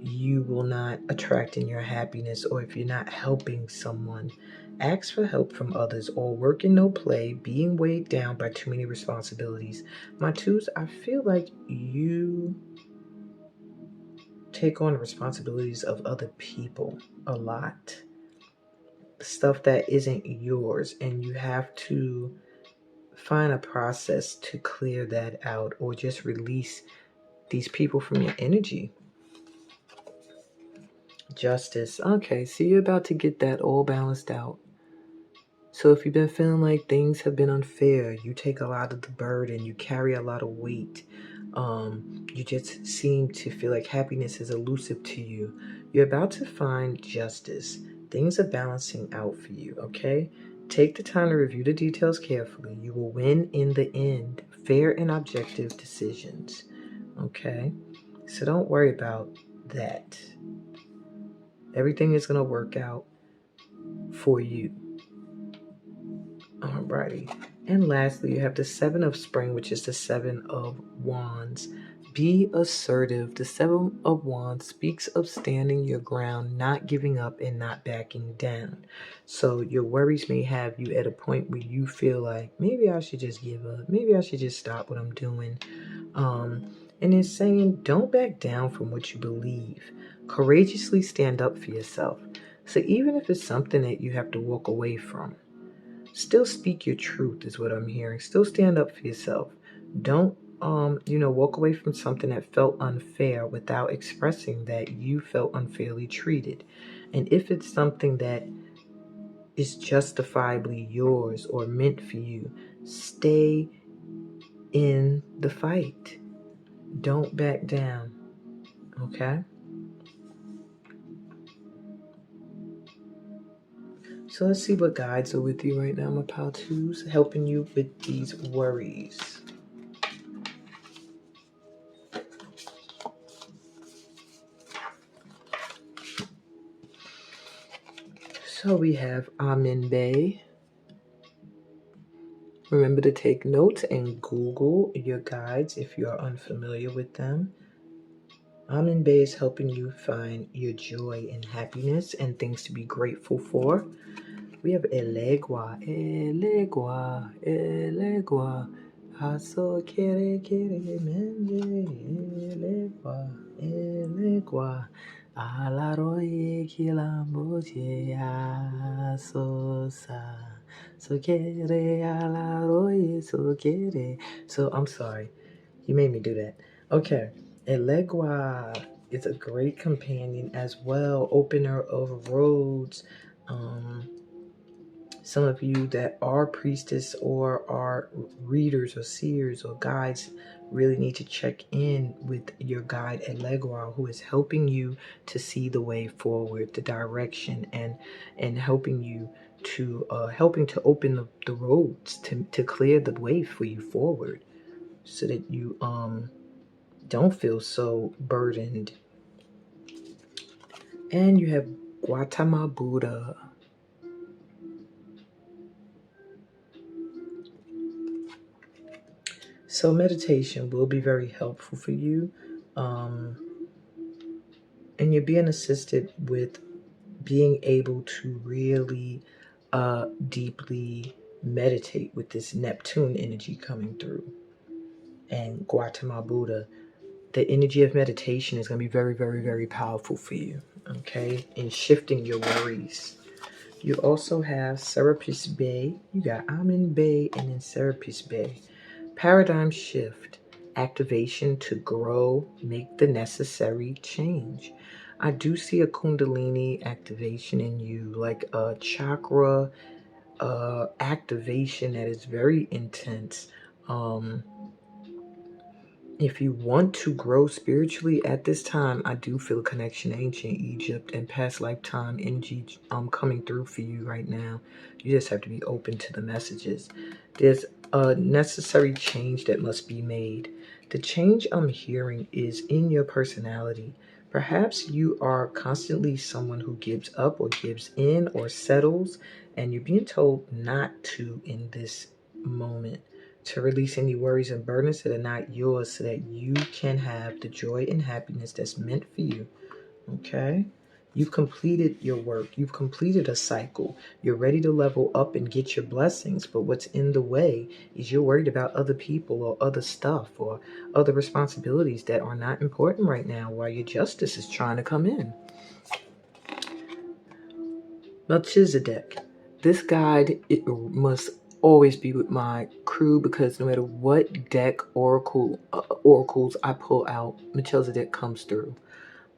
you will not attract in your happiness, or if you're not helping someone. Ask for help from others, or work in no play, being weighed down by too many responsibilities. My twos, I feel like you take on responsibilities of other people a lot. Stuff that isn't yours, and you have to find a process to clear that out, or just release these people from your energy. Justice. Okay, so you're about to get that all balanced out. So if you've been feeling like things have been unfair, you take a lot of the burden, you carry a lot of weight, you just seem to feel like happiness is elusive to you, you're about to find justice. Things are balancing out for you, okay? Take the time to review the details carefully. You will win in the end. Fair and objective decisions, okay? So don't worry about that. Everything is going to work out for you. Alrighty. And lastly, you have the 7 of spring, which is the 7 of wands. Be assertive. The 7 of wands speaks of standing your ground, not giving up, and not backing down. So your worries may have you at a point where you feel like, maybe I should just give up. Maybe I should just stop what I'm doing. And it's saying, don't back down from what you believe. Courageously stand up for yourself. So even if it's something that you have to walk away from, still speak your truth is what I'm hearing. Still stand up for yourself. Don't walk away from something that felt unfair without expressing that you felt unfairly treated. And if it's something that is justifiably yours or meant for you, stay in the fight. Don't back down. Okay? So let's see what guides are with you right now, my pal twos, helping you with these worries. So we have Amin Bay. Remember to take notes and Google your guides if you are unfamiliar with them. Amin Bay is helping you find your joy and happiness and things to be grateful for. We have Elegua. Aso kere mende Elegua. Alaroye kilamboche asosa. So kere. So I'm sorry. You made me do that. Okay. Elegua is a great companion as well. Opener of roads. Some of you that are priestess or are readers or seers or guides really need to check in with your guide Elegua, who is helping you to see the way forward, the direction, and helping you to open the roads to clear the way for you forward, so that you don't feel so burdened. And you have Gautama Buddha. So meditation will be very helpful for you. And you're being assisted with being able to really deeply meditate with this Neptune energy coming through. And Gautama Buddha the energy of meditation is going to be very, very, very powerful for you, okay, in shifting your worries. You also have Serapis Bay. You got Amen Bay and then Serapis Bay. Paradigm shift, activation to grow, make the necessary change. I do see a Kundalini activation in you, like a chakra activation that is very intense. If you want to grow spiritually at this time, I do feel a connection to ancient Egypt and past lifetime energy coming through for you right now. You just have to be open to the messages. There's a necessary change that must be made. The change I'm hearing is in your personality. Perhaps you are constantly someone who gives up or gives in or settles, and you're being told not to in this moment, to release any worries and burdens that are not yours so that you can have the joy and happiness that's meant for you. Okay? You've completed your work. You've completed a cycle. You're ready to level up and get your blessings. But what's in the way is you're worried about other people or other stuff or other responsibilities that are not important right now while your justice is trying to come in. Melchizedek. This guide, it must always be with my crew because no matter what deck oracles I pull out, Melchizedek comes through.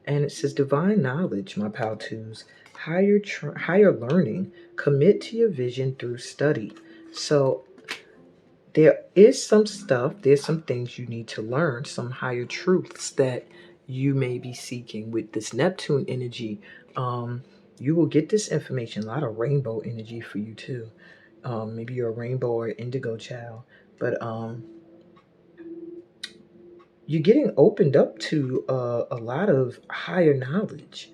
And it says divine knowledge, my pal twos, higher learning, commit to your vision through study. So there is some stuff, there's some things you need to learn, some higher truths that you may be seeking with this Neptune energy. You will get this information, a lot of rainbow energy for you too. Maybe you're a rainbow or indigo child, but you're getting opened up to a lot of higher knowledge.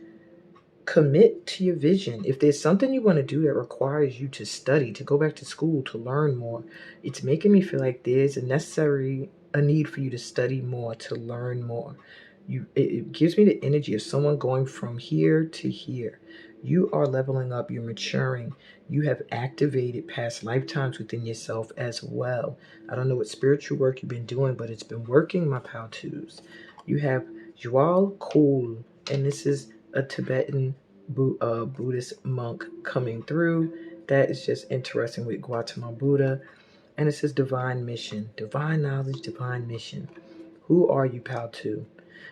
Commit to your vision. If there's something you want to do that requires you to study, to go back to school, to learn more, it's making me feel like there's a need for you to study more, to learn more. It gives me the energy of someone going from here to here. You are leveling up, you're maturing. You have activated past lifetimes within yourself as well. I don't know what spiritual work you've been doing, but it's been working, my pal twos. You have Jwal Kul, and this is a Tibetan Buddhist monk coming through. That is just interesting with Gautama Buddha. And it says divine mission, divine knowledge, divine mission. Who are you, pal two?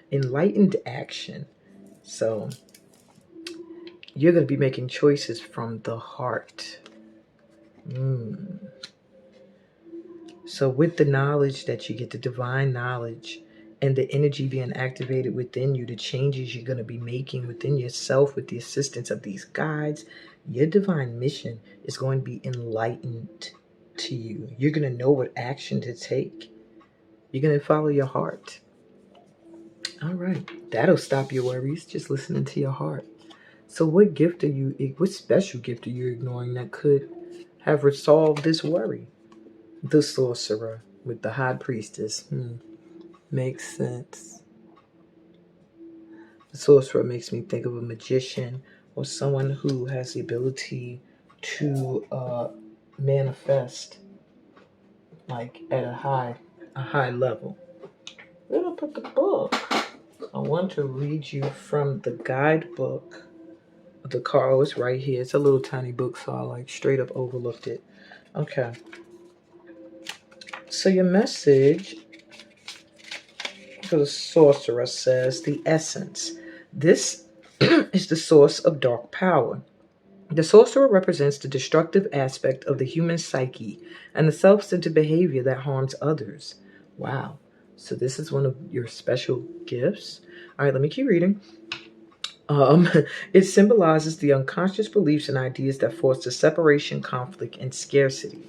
Enlightened action. So you're going to be making choices from the heart. So with the knowledge that you get, the divine knowledge, and the energy being activated within you, the changes you're going to be making within yourself with the assistance of these guides, your divine mission is going to be enlightened to you. You're going to know what action to take. You're going to follow your heart. All right. That'll stop your worries, just listening to your heart. So what special gift are you ignoring that could have resolved this worry? The sorcerer with the high priestess. Makes sense. The sorcerer makes me think of a magician or someone who has the ability to manifest like at a high level. Where did I put the book? I want to read you from the guidebook. The card is right here. It's a little tiny book, so I like straight up overlooked it. Okay. So your message for the sorcerer says the essence. This is the source of dark power. The sorcerer represents the destructive aspect of the human psyche and the self-centered behavior that harms others. Wow. So this is one of your special gifts. All right, let me keep reading. It symbolizes the unconscious beliefs and ideas that foster separation, conflict, and scarcity.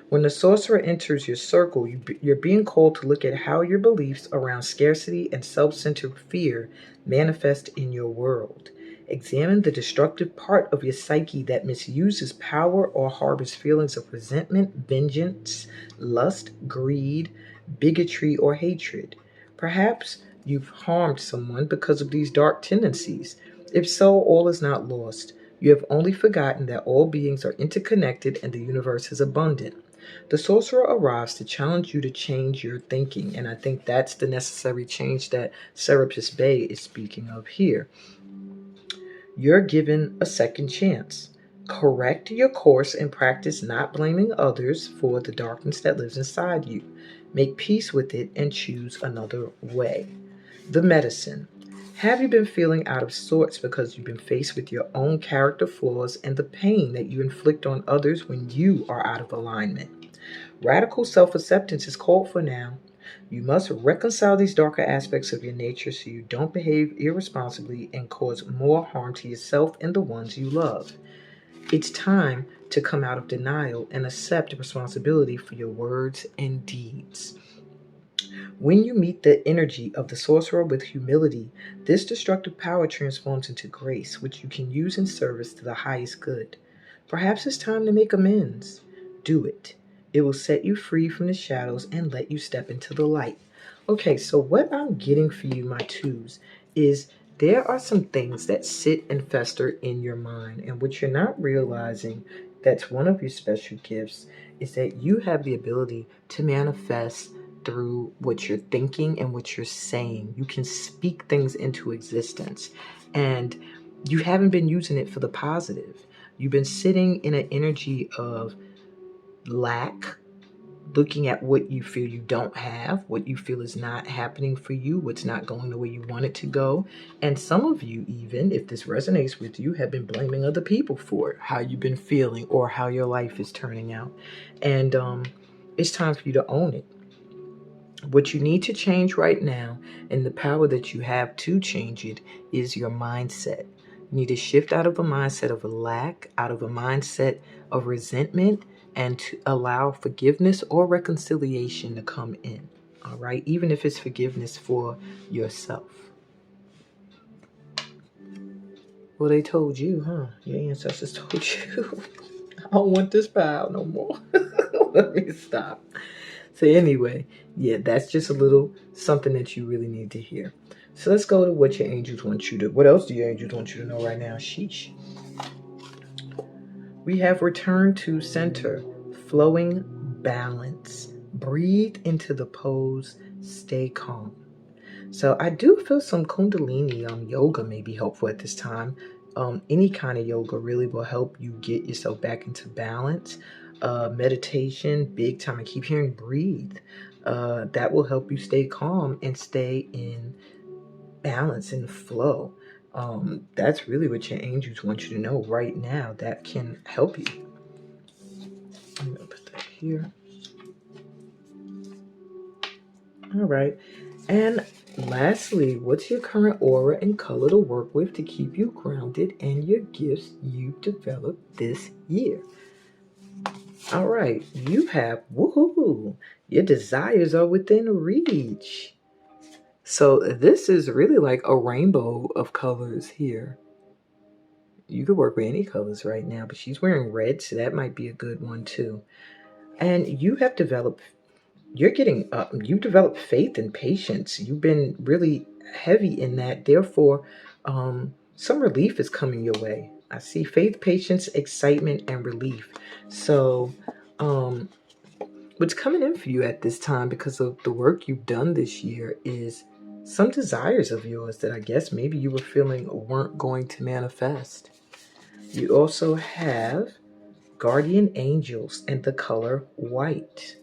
When the sorcerer enters your circle, you're being called to look at how your beliefs around scarcity and self-centered fear manifest in your world. Examine the destructive part of your psyche that misuses power or harbors feelings of resentment, vengeance, lust, greed, bigotry, or hatred. Perhaps you've harmed someone because of these dark tendencies. If so, all is not lost. You have only forgotten that all beings are interconnected and the universe is abundant. The sorcerer arrives to challenge you to change your thinking, and I think that's the necessary change that Serapis Bey is speaking of here. You're given a second chance. Correct your course and practice not blaming others for the darkness that lives inside you. Make peace with it and choose another way. The medicine. Have you been feeling out of sorts because you've been faced with your own character flaws and the pain that you inflict on others when you are out of alignment? Radical self-acceptance is called for now. You must reconcile these darker aspects of your nature so you don't behave irresponsibly and cause more harm to yourself and the ones you love. It's time to come out of denial and accept responsibility for your words and deeds. When you meet the energy of the sorcerer with humility, this destructive power transforms into grace, which you can use in service to the highest good. Perhaps it's time to make amends. Do it. It will set you free from the shadows and let you step into the light. Okay, so what I'm getting for you, my twos, is there are some things that sit and fester in your mind, and what you're not realizing, that's one of your special gifts, is that you have the ability to manifest through what you're thinking and what you're saying. You can speak things into existence, and you haven't been using it for the positive. You've been sitting in an energy of lack, looking at what you feel you don't have, what you feel is not happening for you, what's not going the way you want it to go. And some of you, even if this resonates with you, have been blaming other people for it, how you've been feeling or how your life is turning out. And it's time for you to own it. What you need to change right now, and the power that you have to change it, is your mindset. You need to shift out of a mindset of lack, out of a mindset of resentment, and to allow forgiveness or reconciliation to come in. All right? Even if it's forgiveness for yourself. Well, they told you, huh? Your ancestors told you. I don't want this pile no more. Let me stop. So anyway, yeah, that's just a little something that you really need to hear. So let's go to what your angels want you to. What else do your angels want you to know right now? Sheesh. We have returned to center, flowing balance. Breathe into the pose. Stay calm. So I do feel some Kundalini yoga may be helpful at this time. Any kind of yoga really will help you get yourself back into balance. Meditation, big time. I keep hearing breathe. That will help you stay calm and stay in balance and flow. That's really what your angels want you to know right now. That can help you. I'm going to put that here. All right. And lastly, what's your current aura and color to work with to keep you grounded and your gifts you've developed this year? All right, you have, woohoo, your desires are within reach. So this is really like a rainbow of colors here. You could work with any colors right now, but she's wearing red, so that might be a good one too. And you have developed you've developed faith and patience. You've been really heavy in that. Therefore, some relief is coming your way. I see faith, patience, excitement, and relief. So, what's coming in for you at this time because of the work you've done this year is some desires of yours that I guess maybe you were feeling weren't going to manifest. You also have guardian angels and the color white.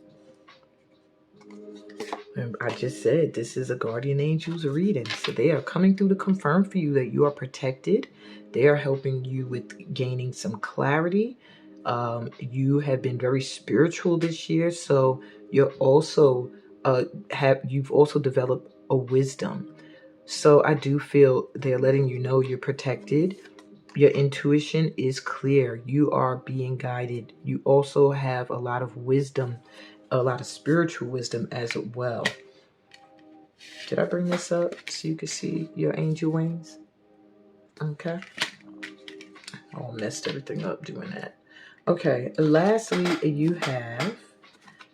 And I just said this is a guardian angels reading. So they are coming through to confirm for you that you are protected. They are helping you with gaining some clarity. You have been very spiritual this year, so you're also you've also developed a wisdom. So I do feel they're letting you know you're protected. Your intuition is clear. You are being guided. You also have a lot of wisdom, a lot of spiritual wisdom as well. Did I bring this up so you can see your angel wings? Okay. I messed everything up doing that. Okay. Lastly, you have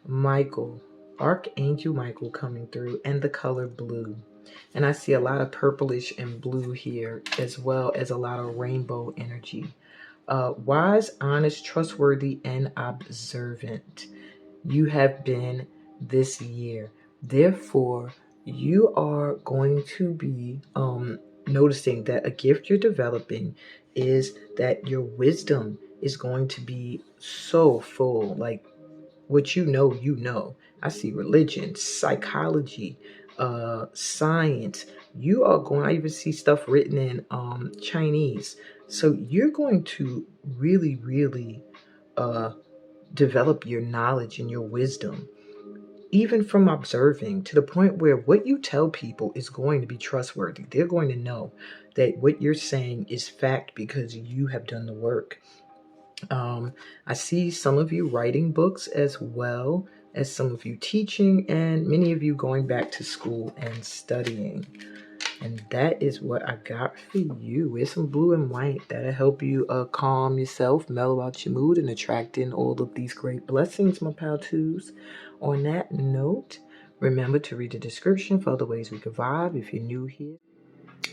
Michael, Archangel Michael coming through, and the color blue. And I see a lot of purplish and blue here, as well as a lot of rainbow energy. Wise, honest, trustworthy, and observant. you have been this year. Therefore, you are going to be noticing that a gift you're developing is that your wisdom is going to be so full. Like, what you know, you know. I see religion, psychology, science. You are going, I even see stuff written in Chinese. So you're going to really, really develop your knowledge and your wisdom, even from observing, to the point where what you tell people is going to be trustworthy. They're going to know that what you're saying is fact because you have done the work. I see some of you writing books as well as some of you teaching, and many of you going back to school and studying. And that is what I got for you. With some blue and white that'll help you calm yourself, mellow out your mood, and attract in all of these great blessings, my pal twos. On that note, remember to read the description for other ways we can vibe if you're new here.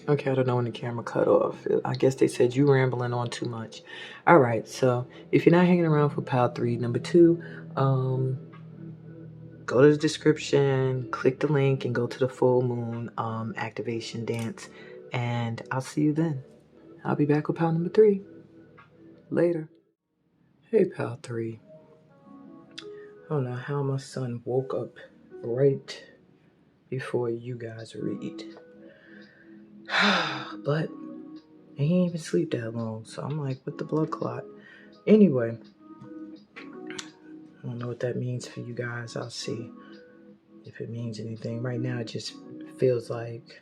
Okay, I don't know when the camera cut off. I guess they said you rambling on too much. All right, so if you're not hanging around for pile 3, number 2, go to the description, click the link, and go to the full moon activation dance. And I'll see you then. I'll be back with pile number 3. Later. Hey, pile 3. I don't know how my son woke up right before you guys read. But he ain't even sleep that long, so I'm like, what the blood clot? Anyway, I don't know what that means for you guys. I'll see if it means anything. Right now, it just feels like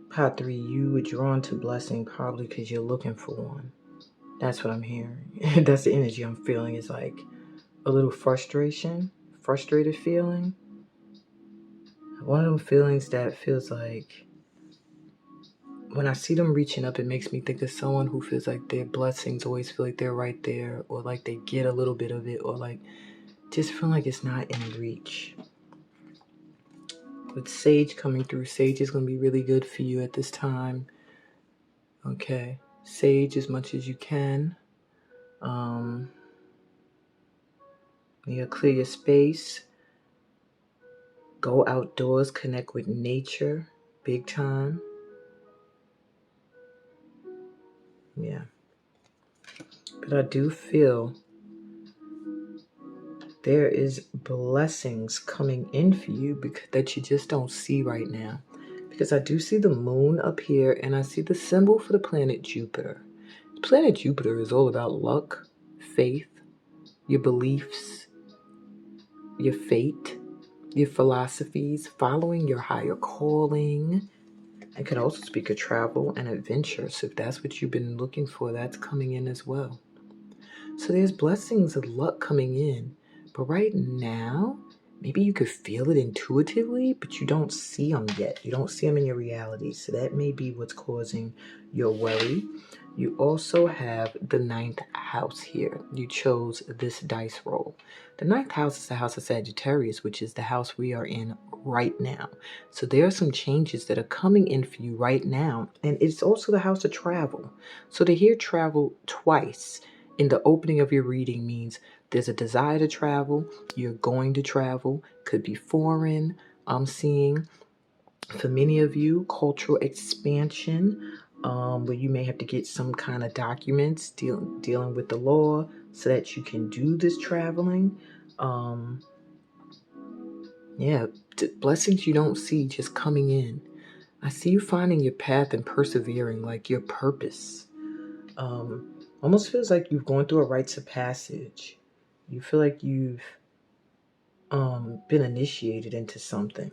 Pot 3, you were drawn to blessing probably because you're looking for one. That's what I'm hearing. That's the energy I'm feeling. It's like a little frustrated feeling. One of them feelings that feels like when I see them reaching up, it makes me think of someone who feels like their blessings always feel like they're right there, or like they get a little bit of it, or like just feel like it's not in reach. With Sage coming through, Sage is going to be really good for you at this time. Okay, Sage as much as you can. You clear your space. Go outdoors, connect with nature, big time. Yeah. But I do feel there is blessings coming in for you that you just don't see right now. Because I do see the moon up here, and I see the symbol for the planet Jupiter. The planet Jupiter is all about luck, faith, your beliefs, your fate, your philosophies, following your higher calling. It could also speak of travel and adventure. So if that's what you've been looking for, that's coming in as well. So there's blessings of luck coming in. But right now, maybe you could feel it intuitively, but you don't see them yet. You don't see them in your reality. So that may be what's causing your worry. You also have the 9th house here. You chose this dice roll. The 9th house is the house of Sagittarius, which is the house we are in right now. So there are some changes that are coming in for you right now. And it's also the house of travel. So to hear travel twice in the opening of your reading means there's a desire to travel. You're going to travel. Could be foreign. I'm seeing, for many of you, cultural expansion, where you may have to get some kind of documents dealing with the law so that you can do this traveling. Blessings you don't see just coming in. I see you finding your path and persevering, like your purpose. Almost feels like you've gone through a rites of passage. You feel like you've been initiated into something.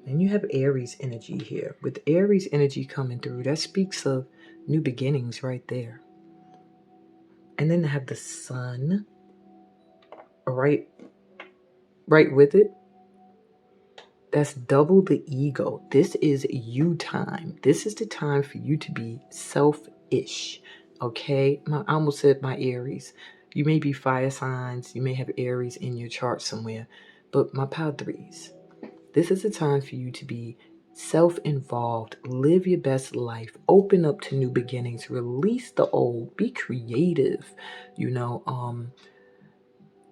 And you have Aries energy here. With Aries energy coming through, that speaks of new beginnings right there. And then to have the sun right with it, that's double the ego. This is you time. This is the time for you to be selfish. Okay? I almost said my Aries. You may be fire signs. You may have Aries in your chart somewhere. But my pile 3s, this is the time for you to be self-involved, live your best life, open up to new beginnings, release the old, be creative,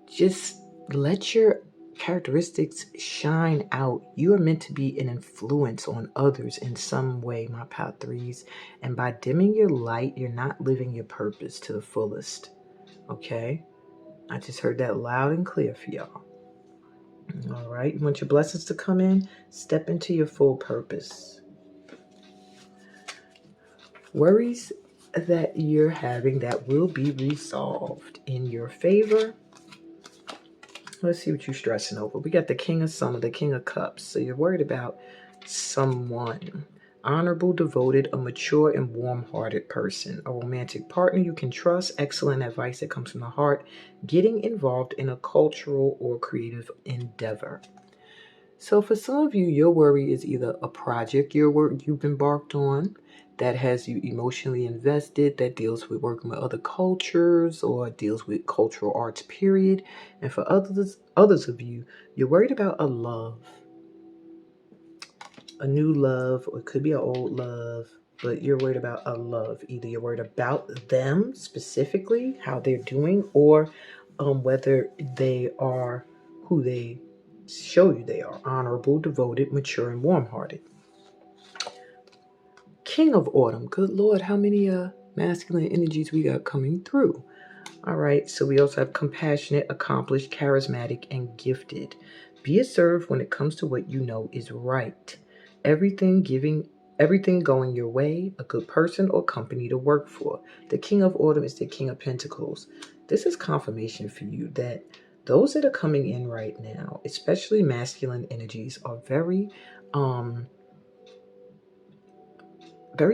just let your characteristics shine out. You are meant to be an influence on others in some way, my Pal 3s. And by dimming your light, you're not living your purpose to the fullest. Okay? I just heard that loud and clear for y'all. All right? You want your blessings to come in? Step into your full purpose. Worries that you're having that will be resolved in your favor. Let's see what you're stressing over. We got the King of Summer, the King of Cups. So you're worried about someone. Honorable, devoted, a mature and warm-hearted person. A romantic partner you can trust. Excellent advice that comes from the heart. Getting involved in a cultural or creative endeavor. So for some of you, your worry is either a project you've embarked on that has you emotionally invested, that deals with working with other cultures or deals with cultural arts, period. And for others of you, you're worried about a love, a new love, or it could be an old love, but you're worried about a love. Either you're worried about them specifically, how they're doing, or whether they are who they show you they are. Honorable, devoted, mature, and warm-hearted. King of Autumn. Good Lord, how many masculine energies we got coming through. All right, so we also have compassionate, accomplished, charismatic, and gifted. Be assertive when it comes to what you know is right. Everything going your way, a good person or company to work for. The King of Autumn is the King of Pentacles. This is confirmation for you that those that are coming in right now, especially masculine energies, are very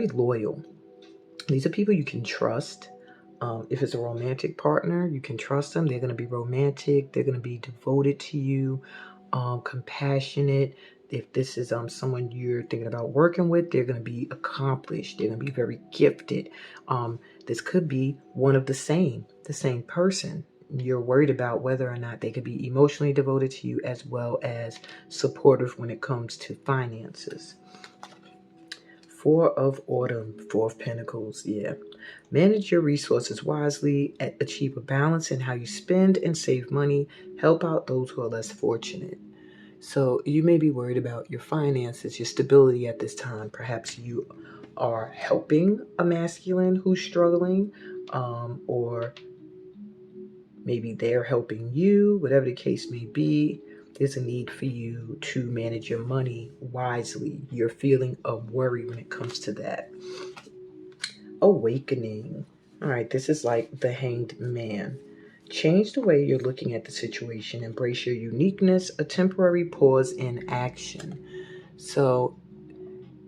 loyal. These are people you can trust. If it's a romantic partner, you can trust them. They're going to be romantic. They're going to be devoted to you, compassionate. If this is someone you're thinking about working with, they're going to be accomplished. They're going to be very gifted. This could be one of the same person. You're worried about whether or not they could be emotionally devoted to you as well as supportive when it comes to finances. Four of Autumn, Four of Pentacles, yeah. Manage your resources wisely, achieve a balance in how you spend and save money, help out those who are less fortunate. So you may be worried about your finances, your stability at this time. Perhaps you are helping a masculine who's struggling, or maybe they're helping you, whatever the case may be. There's a need for you to manage your money wisely. You're feeling of worry when it comes to that. Awakening. All right, this is like the Hanged Man. Change the way you're looking at the situation. Embrace your uniqueness. A temporary pause in action. So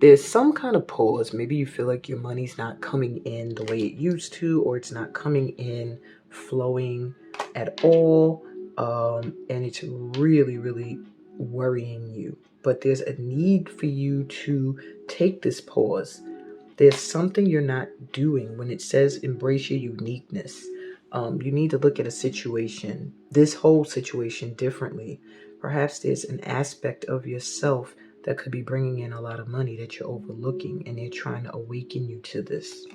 there's some kind of pause. Maybe you feel like your money's not coming in the way it used to, or it's not coming in flowing at all. And it's really, really worrying you. But there's a need for you to take this pause. There's something you're not doing when it says embrace your uniqueness. You need to look at a situation, this whole situation, differently. Perhaps there's an aspect of yourself that could be bringing in a lot of money that you're overlooking, and they're trying to awaken you to this.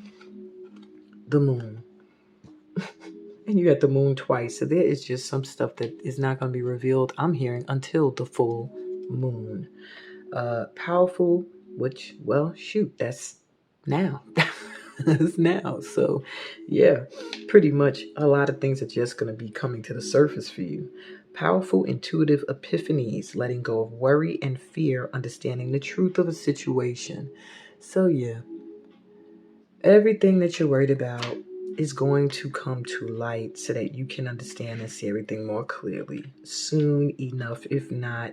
The Moon. And you got the Moon twice. So there is just some stuff that is not going to be revealed, I'm hearing, until the full moon. Powerful, which, well, shoot, that's now. It's now. So yeah, pretty much a lot of things are just going to be coming to the surface for you. Powerful, intuitive epiphanies, letting go of worry and fear, understanding the truth of a situation. So yeah, everything that you're worried about is going to come to light so that you can understand and see everything more clearly soon enough, if not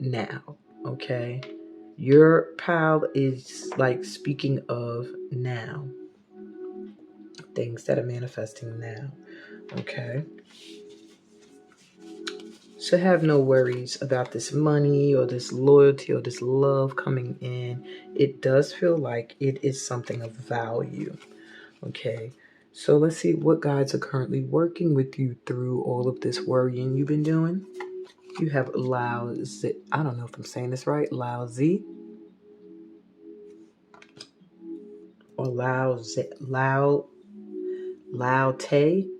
now. Okay? Your pal is like speaking of now. Things that are manifesting now. Okay? So have no worries about this money or this loyalty or this love coming in. It does feel like it is something of value. Okay? So let's see what guides are currently working with you through all of this worrying you've been doing. You have Lao Z. I don't know if I'm saying this right. Lao Z. or Lao-te.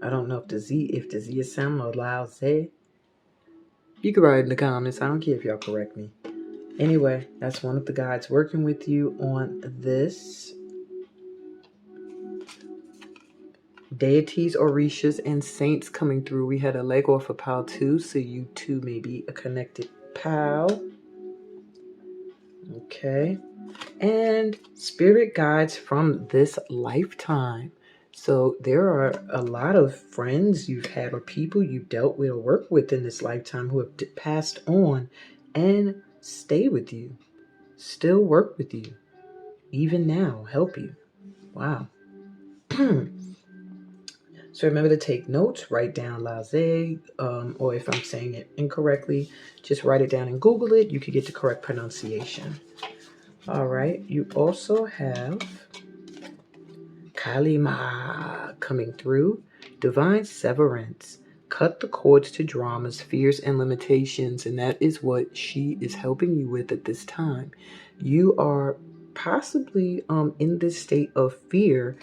I don't know if the Z is sound or Lao-ze. You can write in the comments. I don't care if y'all correct me. Anyway, that's one of the guides working with you on this. Deities, orishas, and saints coming through. We had a leg off of pile 2, so you too may be a connected pile. Okay. And spirit guides from this lifetime. So there are a lot of friends you've had or people you've dealt with or worked with in this lifetime who have passed on and stay with you, still work with you, even now, help you. Wow. So remember to take notes, write down Laze, or if I'm saying it incorrectly, just write it down and Google it. You could get the correct pronunciation. All right. You also have Kalima coming through. Divine severance. Cut the cords to dramas, fears, and limitations. And that is what she is helping you with at this time. You are possibly in this state of fear.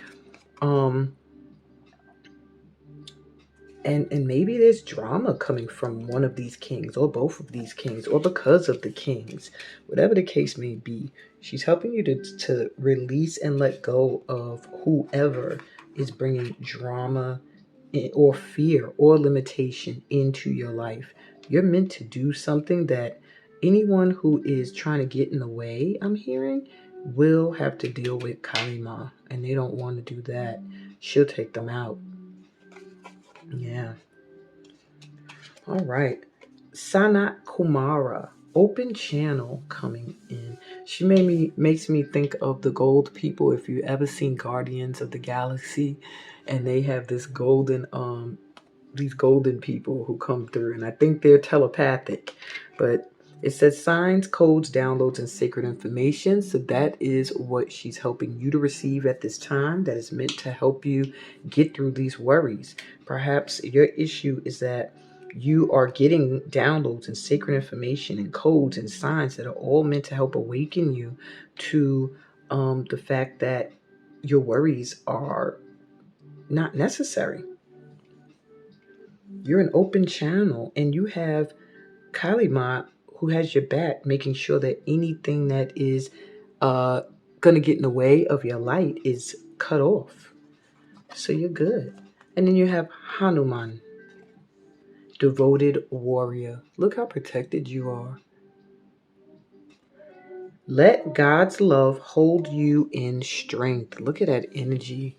And maybe there's drama coming from one of these kings or both of these kings or because of the kings. Whatever the case may be, she's helping you to release and let go of whoever is bringing drama or fear or limitation into your life. You're meant to do something that anyone who is trying to get in the way, I'm hearing, will have to deal with Kalima. And they don't want to do that. She'll take them out. Yeah. All right. Sanat Kumara, open channel coming in. She makes me think of the gold people. If you ever seen Guardians of the Galaxy, and they have this these golden people who come through, and I think they're telepathic, but it says signs, codes, downloads, and sacred information. So that is what she's helping you to receive at this time. That is meant to help you get through these worries. Perhaps your issue is that you are getting downloads and sacred information and codes and signs that are all meant to help awaken you to the fact that your worries are not necessary. You're an open channel, and you have Kalima who has your back, making sure that anything that is going to get in the way of your light is cut off. So you're good. And then you have Hanuman, devoted warrior. Look how protected you are. Let God's love hold you in strength. Look at that energy.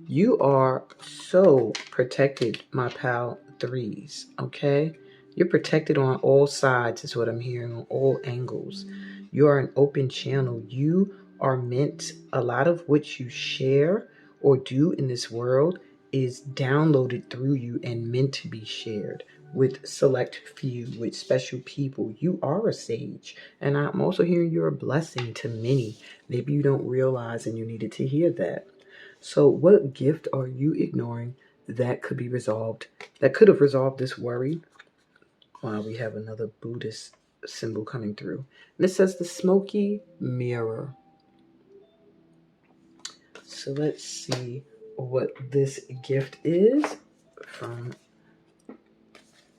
You are so protected, my pal threes, okay? You're protected on all sides is what I'm hearing, on all angles. You are an open channel. You are meant, a lot of what you share or do in this world is downloaded through you and meant to be shared with select few, with special people. You are a sage. And I'm also hearing you're a blessing to many. Maybe you don't realize and you needed to hear that. So what gift are you ignoring that could be resolved, that could have resolved this worry? Wow, we have another Buddhist symbol coming through. And it says the smoky mirror. So let's see what this gift is from.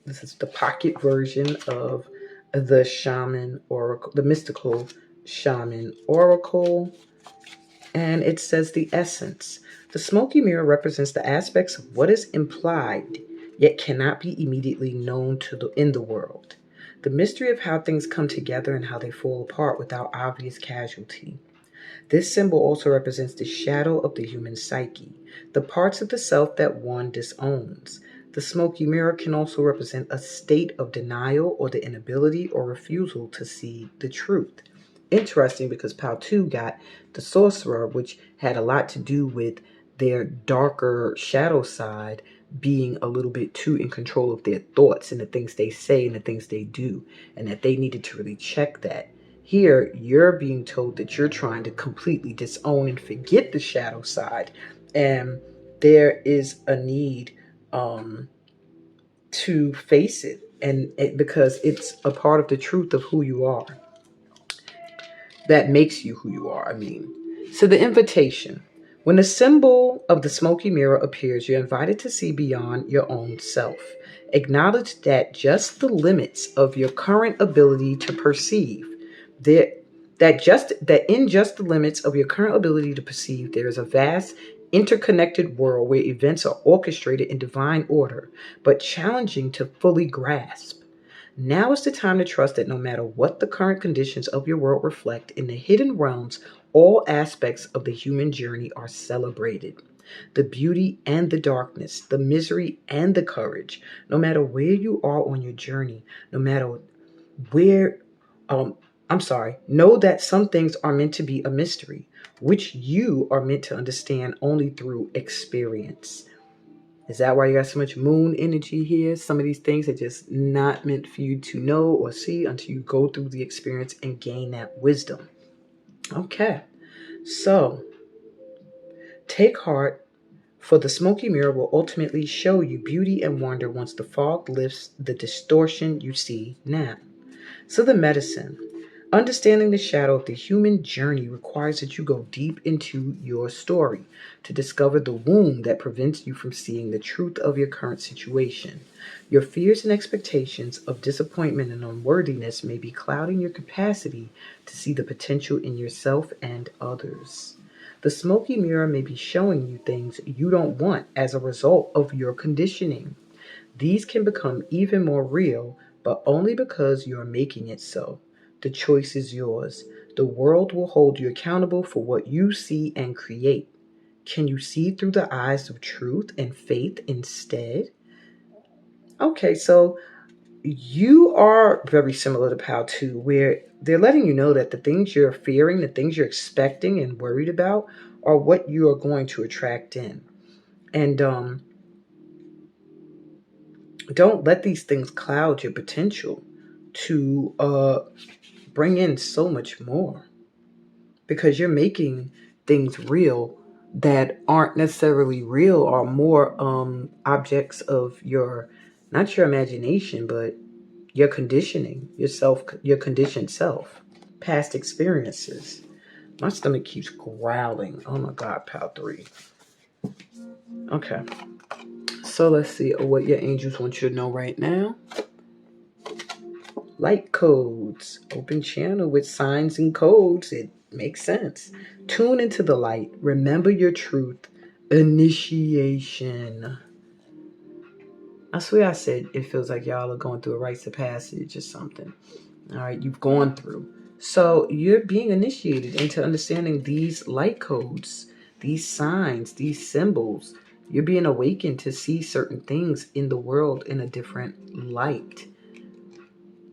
This is the pocket version of the shaman oracle, the mystical shaman oracle. And it says the essence. The smoky mirror represents the aspects of what is implied, yet cannot be immediately known in the world. The mystery of how things come together and how they fall apart without obvious casualty. This symbol also represents the shadow of the human psyche, the parts of the self that one disowns. The smoky mirror can also represent a state of denial or the inability or refusal to see the truth. Interesting, because Pal 2 got the sorcerer, which had a lot to do with their darker shadow side being a little bit too in control of their thoughts and the things they say and the things they do, and that they needed to really check that. Here, you're being told that you're trying to completely disown and forget the shadow side, and there is a need to face it, because it's a part of the truth of who you are. that makes you who you are, I mean. So the invitation. When the symbol of the smoky mirror appears, you're invited to see beyond your own self. Acknowledge that just the limits of your current ability to perceive, that in just the limits of your current ability to perceive, there is a vast interconnected world where events are orchestrated in divine order, but challenging to fully grasp. Now is the time to trust that no matter what the current conditions of your world reflect, in the hidden realms, all aspects of the human journey are celebrated. The beauty and the darkness, the misery and the courage. No matter where you are on your journey, no matter where, know that some things are meant to be a mystery, which you are meant to understand only through experience. Is that why you got so much moon energy here? Some of these things are just not meant for you to know or see until you go through the experience and gain that wisdom. Okay, so take heart, for the smoky mirror will ultimately show you beauty and wonder once the fog lifts the distortion you see now. So the medicine. Understanding the shadow of the human journey requires that you go deep into your story to discover the wound that prevents you from seeing the truth of your current situation. Your fears and expectations of disappointment and unworthiness may be clouding your capacity to see the potential in yourself and others. The smoky mirror may be showing you things you don't want as a result of your conditioning. These can become even more real, but only because you are making it so. The choice is yours. The world will hold you accountable for what you see and create. Can you see through the eyes of truth and faith instead? Okay, so you are very similar to Pal 2, where they're letting you know that the things you're fearing, the things you're expecting and worried about are what you are going to attract in. And don't let these things cloud your potential to bring in so much more, because you're making things real that aren't necessarily real, or more objects of your, not your imagination, but your conditioning, your conditioned self, past experiences. My stomach keeps growling. Oh my God, Pal 3. Okay, so let's see what your angels want you to know right now. Light codes. Open channel with signs and codes. It makes sense. Tune into the light. Remember your truth. Initiation. I swear I said it feels like y'all are going through a rites of passage or something. All right, you've gone through. So you're being initiated into understanding these light codes, these signs, these symbols. You're being awakened to see certain things in the world in a different light.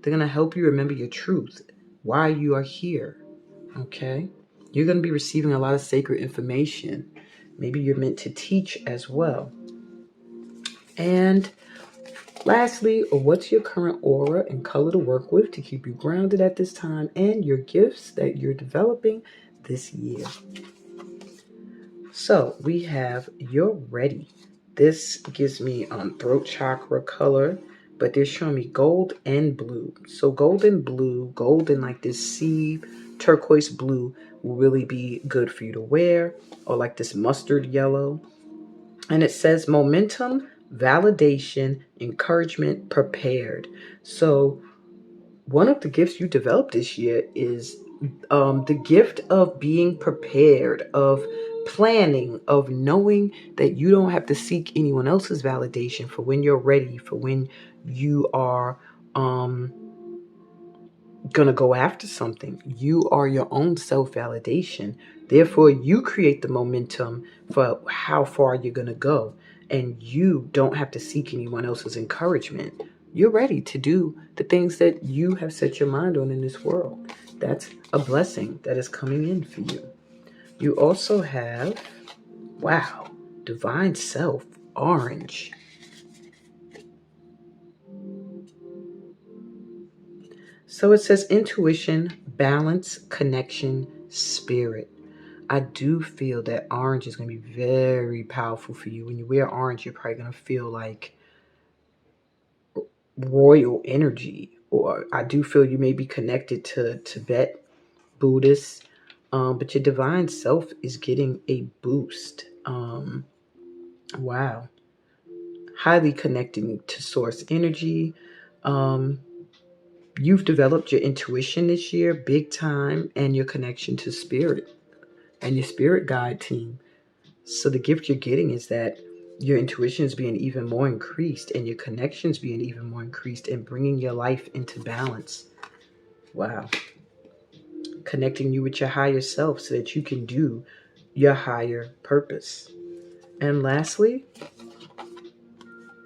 They're going to help you remember your truth, why you are here. Okay? You're going to be receiving a lot of sacred information. Maybe you're meant to teach as well. And lastly, what's your current aura and color to work with to keep you grounded at this time, and your gifts that you're developing this year? So we have You're Ready. This gives me throat chakra color, but they're showing me gold and blue. So gold and blue, gold and like this sea turquoise blue will really be good for you to wear, or like this mustard yellow. And it says momentum, validation, encouragement, prepared. So one of the gifts you developed this year is the gift of being prepared, of planning, of knowing that you don't have to seek anyone else's validation for when you're ready, for when you are going to go after something. You are your own self-validation. Therefore, you create the momentum for how far you're going to go. And you don't have to seek anyone else's encouragement. You're ready to do the things that you have set your mind on in this world. That's a blessing that is coming in for you. You also have, wow, Divine Self, orange. So it says intuition, balance, connection, spirit. I do feel that orange is going to be very powerful for you. When you wear orange, you're probably going to feel like royal energy. Or I do feel you may be connected to Tibet, Buddhist, but your divine self is getting a boost. Wow. Highly connecting to source energy. You've developed your intuition this year, big time, and your connection to spirit and your spirit guide team. So the gift you're getting is that your intuition is being even more increased and your connections being even more increased and bringing your life into balance. Wow. Connecting you with your higher self so that you can do your higher purpose. And lastly,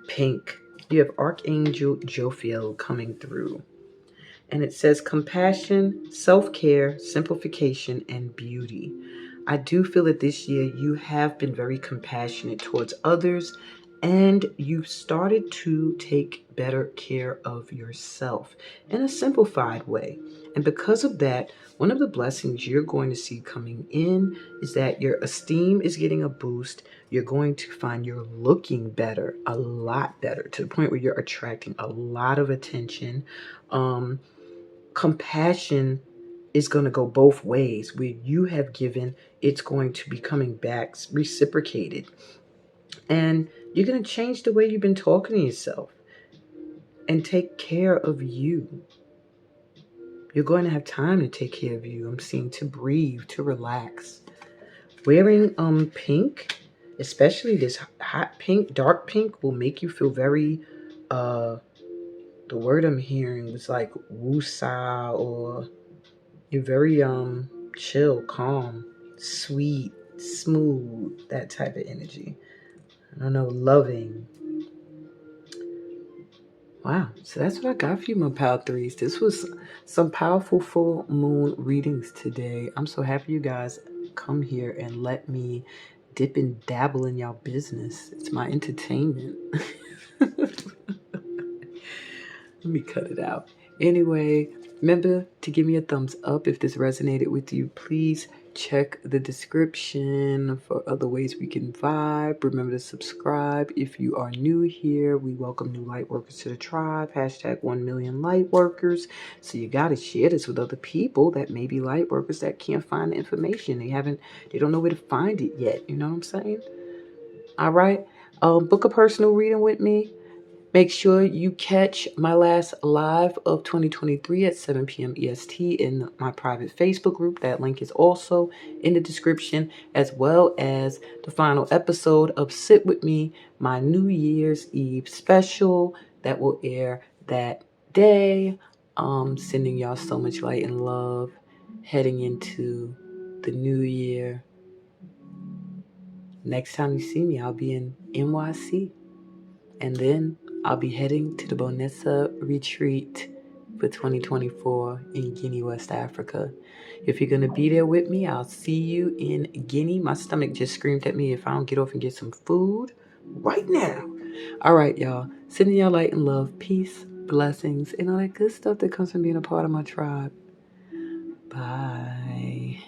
pink. You have Archangel Jophiel coming through. And it says compassion, self-care, simplification, and beauty. I do feel that this year you have been very compassionate towards others and you've started to take better care of yourself in a simplified way. And because of that, one of the blessings you're going to see coming in is that your esteem is getting a boost. You're going to find you're looking better, a lot better, to the point where you're attracting a lot of attention. Compassion is going to go both ways. Where you have given, it's going to be coming back reciprocated. And you're going to change the way you've been talking to yourself and take care of you. You're going to have time to take care of you. I'm seeing to breathe, to relax. Wearing pink, especially this hot pink, dark pink, will make you feel very the word I'm hearing was like woosah, or you're very chill, calm, sweet, smooth, that type of energy. I don't know, loving. Wow, so that's what I got for you, my pal threes. This was some powerful full moon readings today. I'm so happy you guys come here and let me dip and dabble in y'all business. It's my entertainment. Let me cut it out. Anyway, remember to give me a thumbs up if this resonated with you. Please check the description for other ways we can vibe. Remember to subscribe. If you are new here, we welcome new light workers to the tribe. Hashtag 1 million light workers. So you got to share this with other people that may be light workers that can't find the information. They don't know where to find it yet. You know what I'm saying? All right. Book a personal reading with me. Make sure you catch my last live of 2023 at 7 p.m. EST in my private Facebook group. That link is also in the description, as well as the final episode of Sit With Me, my New Year's Eve special that will air that day. Sending y'all so much light and love heading into the new year. Next time you see me, I'll be in NYC. And then I'll be heading to the Bonessa retreat for 2024 in Guinea, West Africa. If you're going to be there with me, I'll see you in Guinea. My stomach just screamed at me if I don't get off and get some food right now. All right, y'all. Sending y'all light and love, peace, blessings, and all that good stuff that comes from being a part of my tribe. Bye.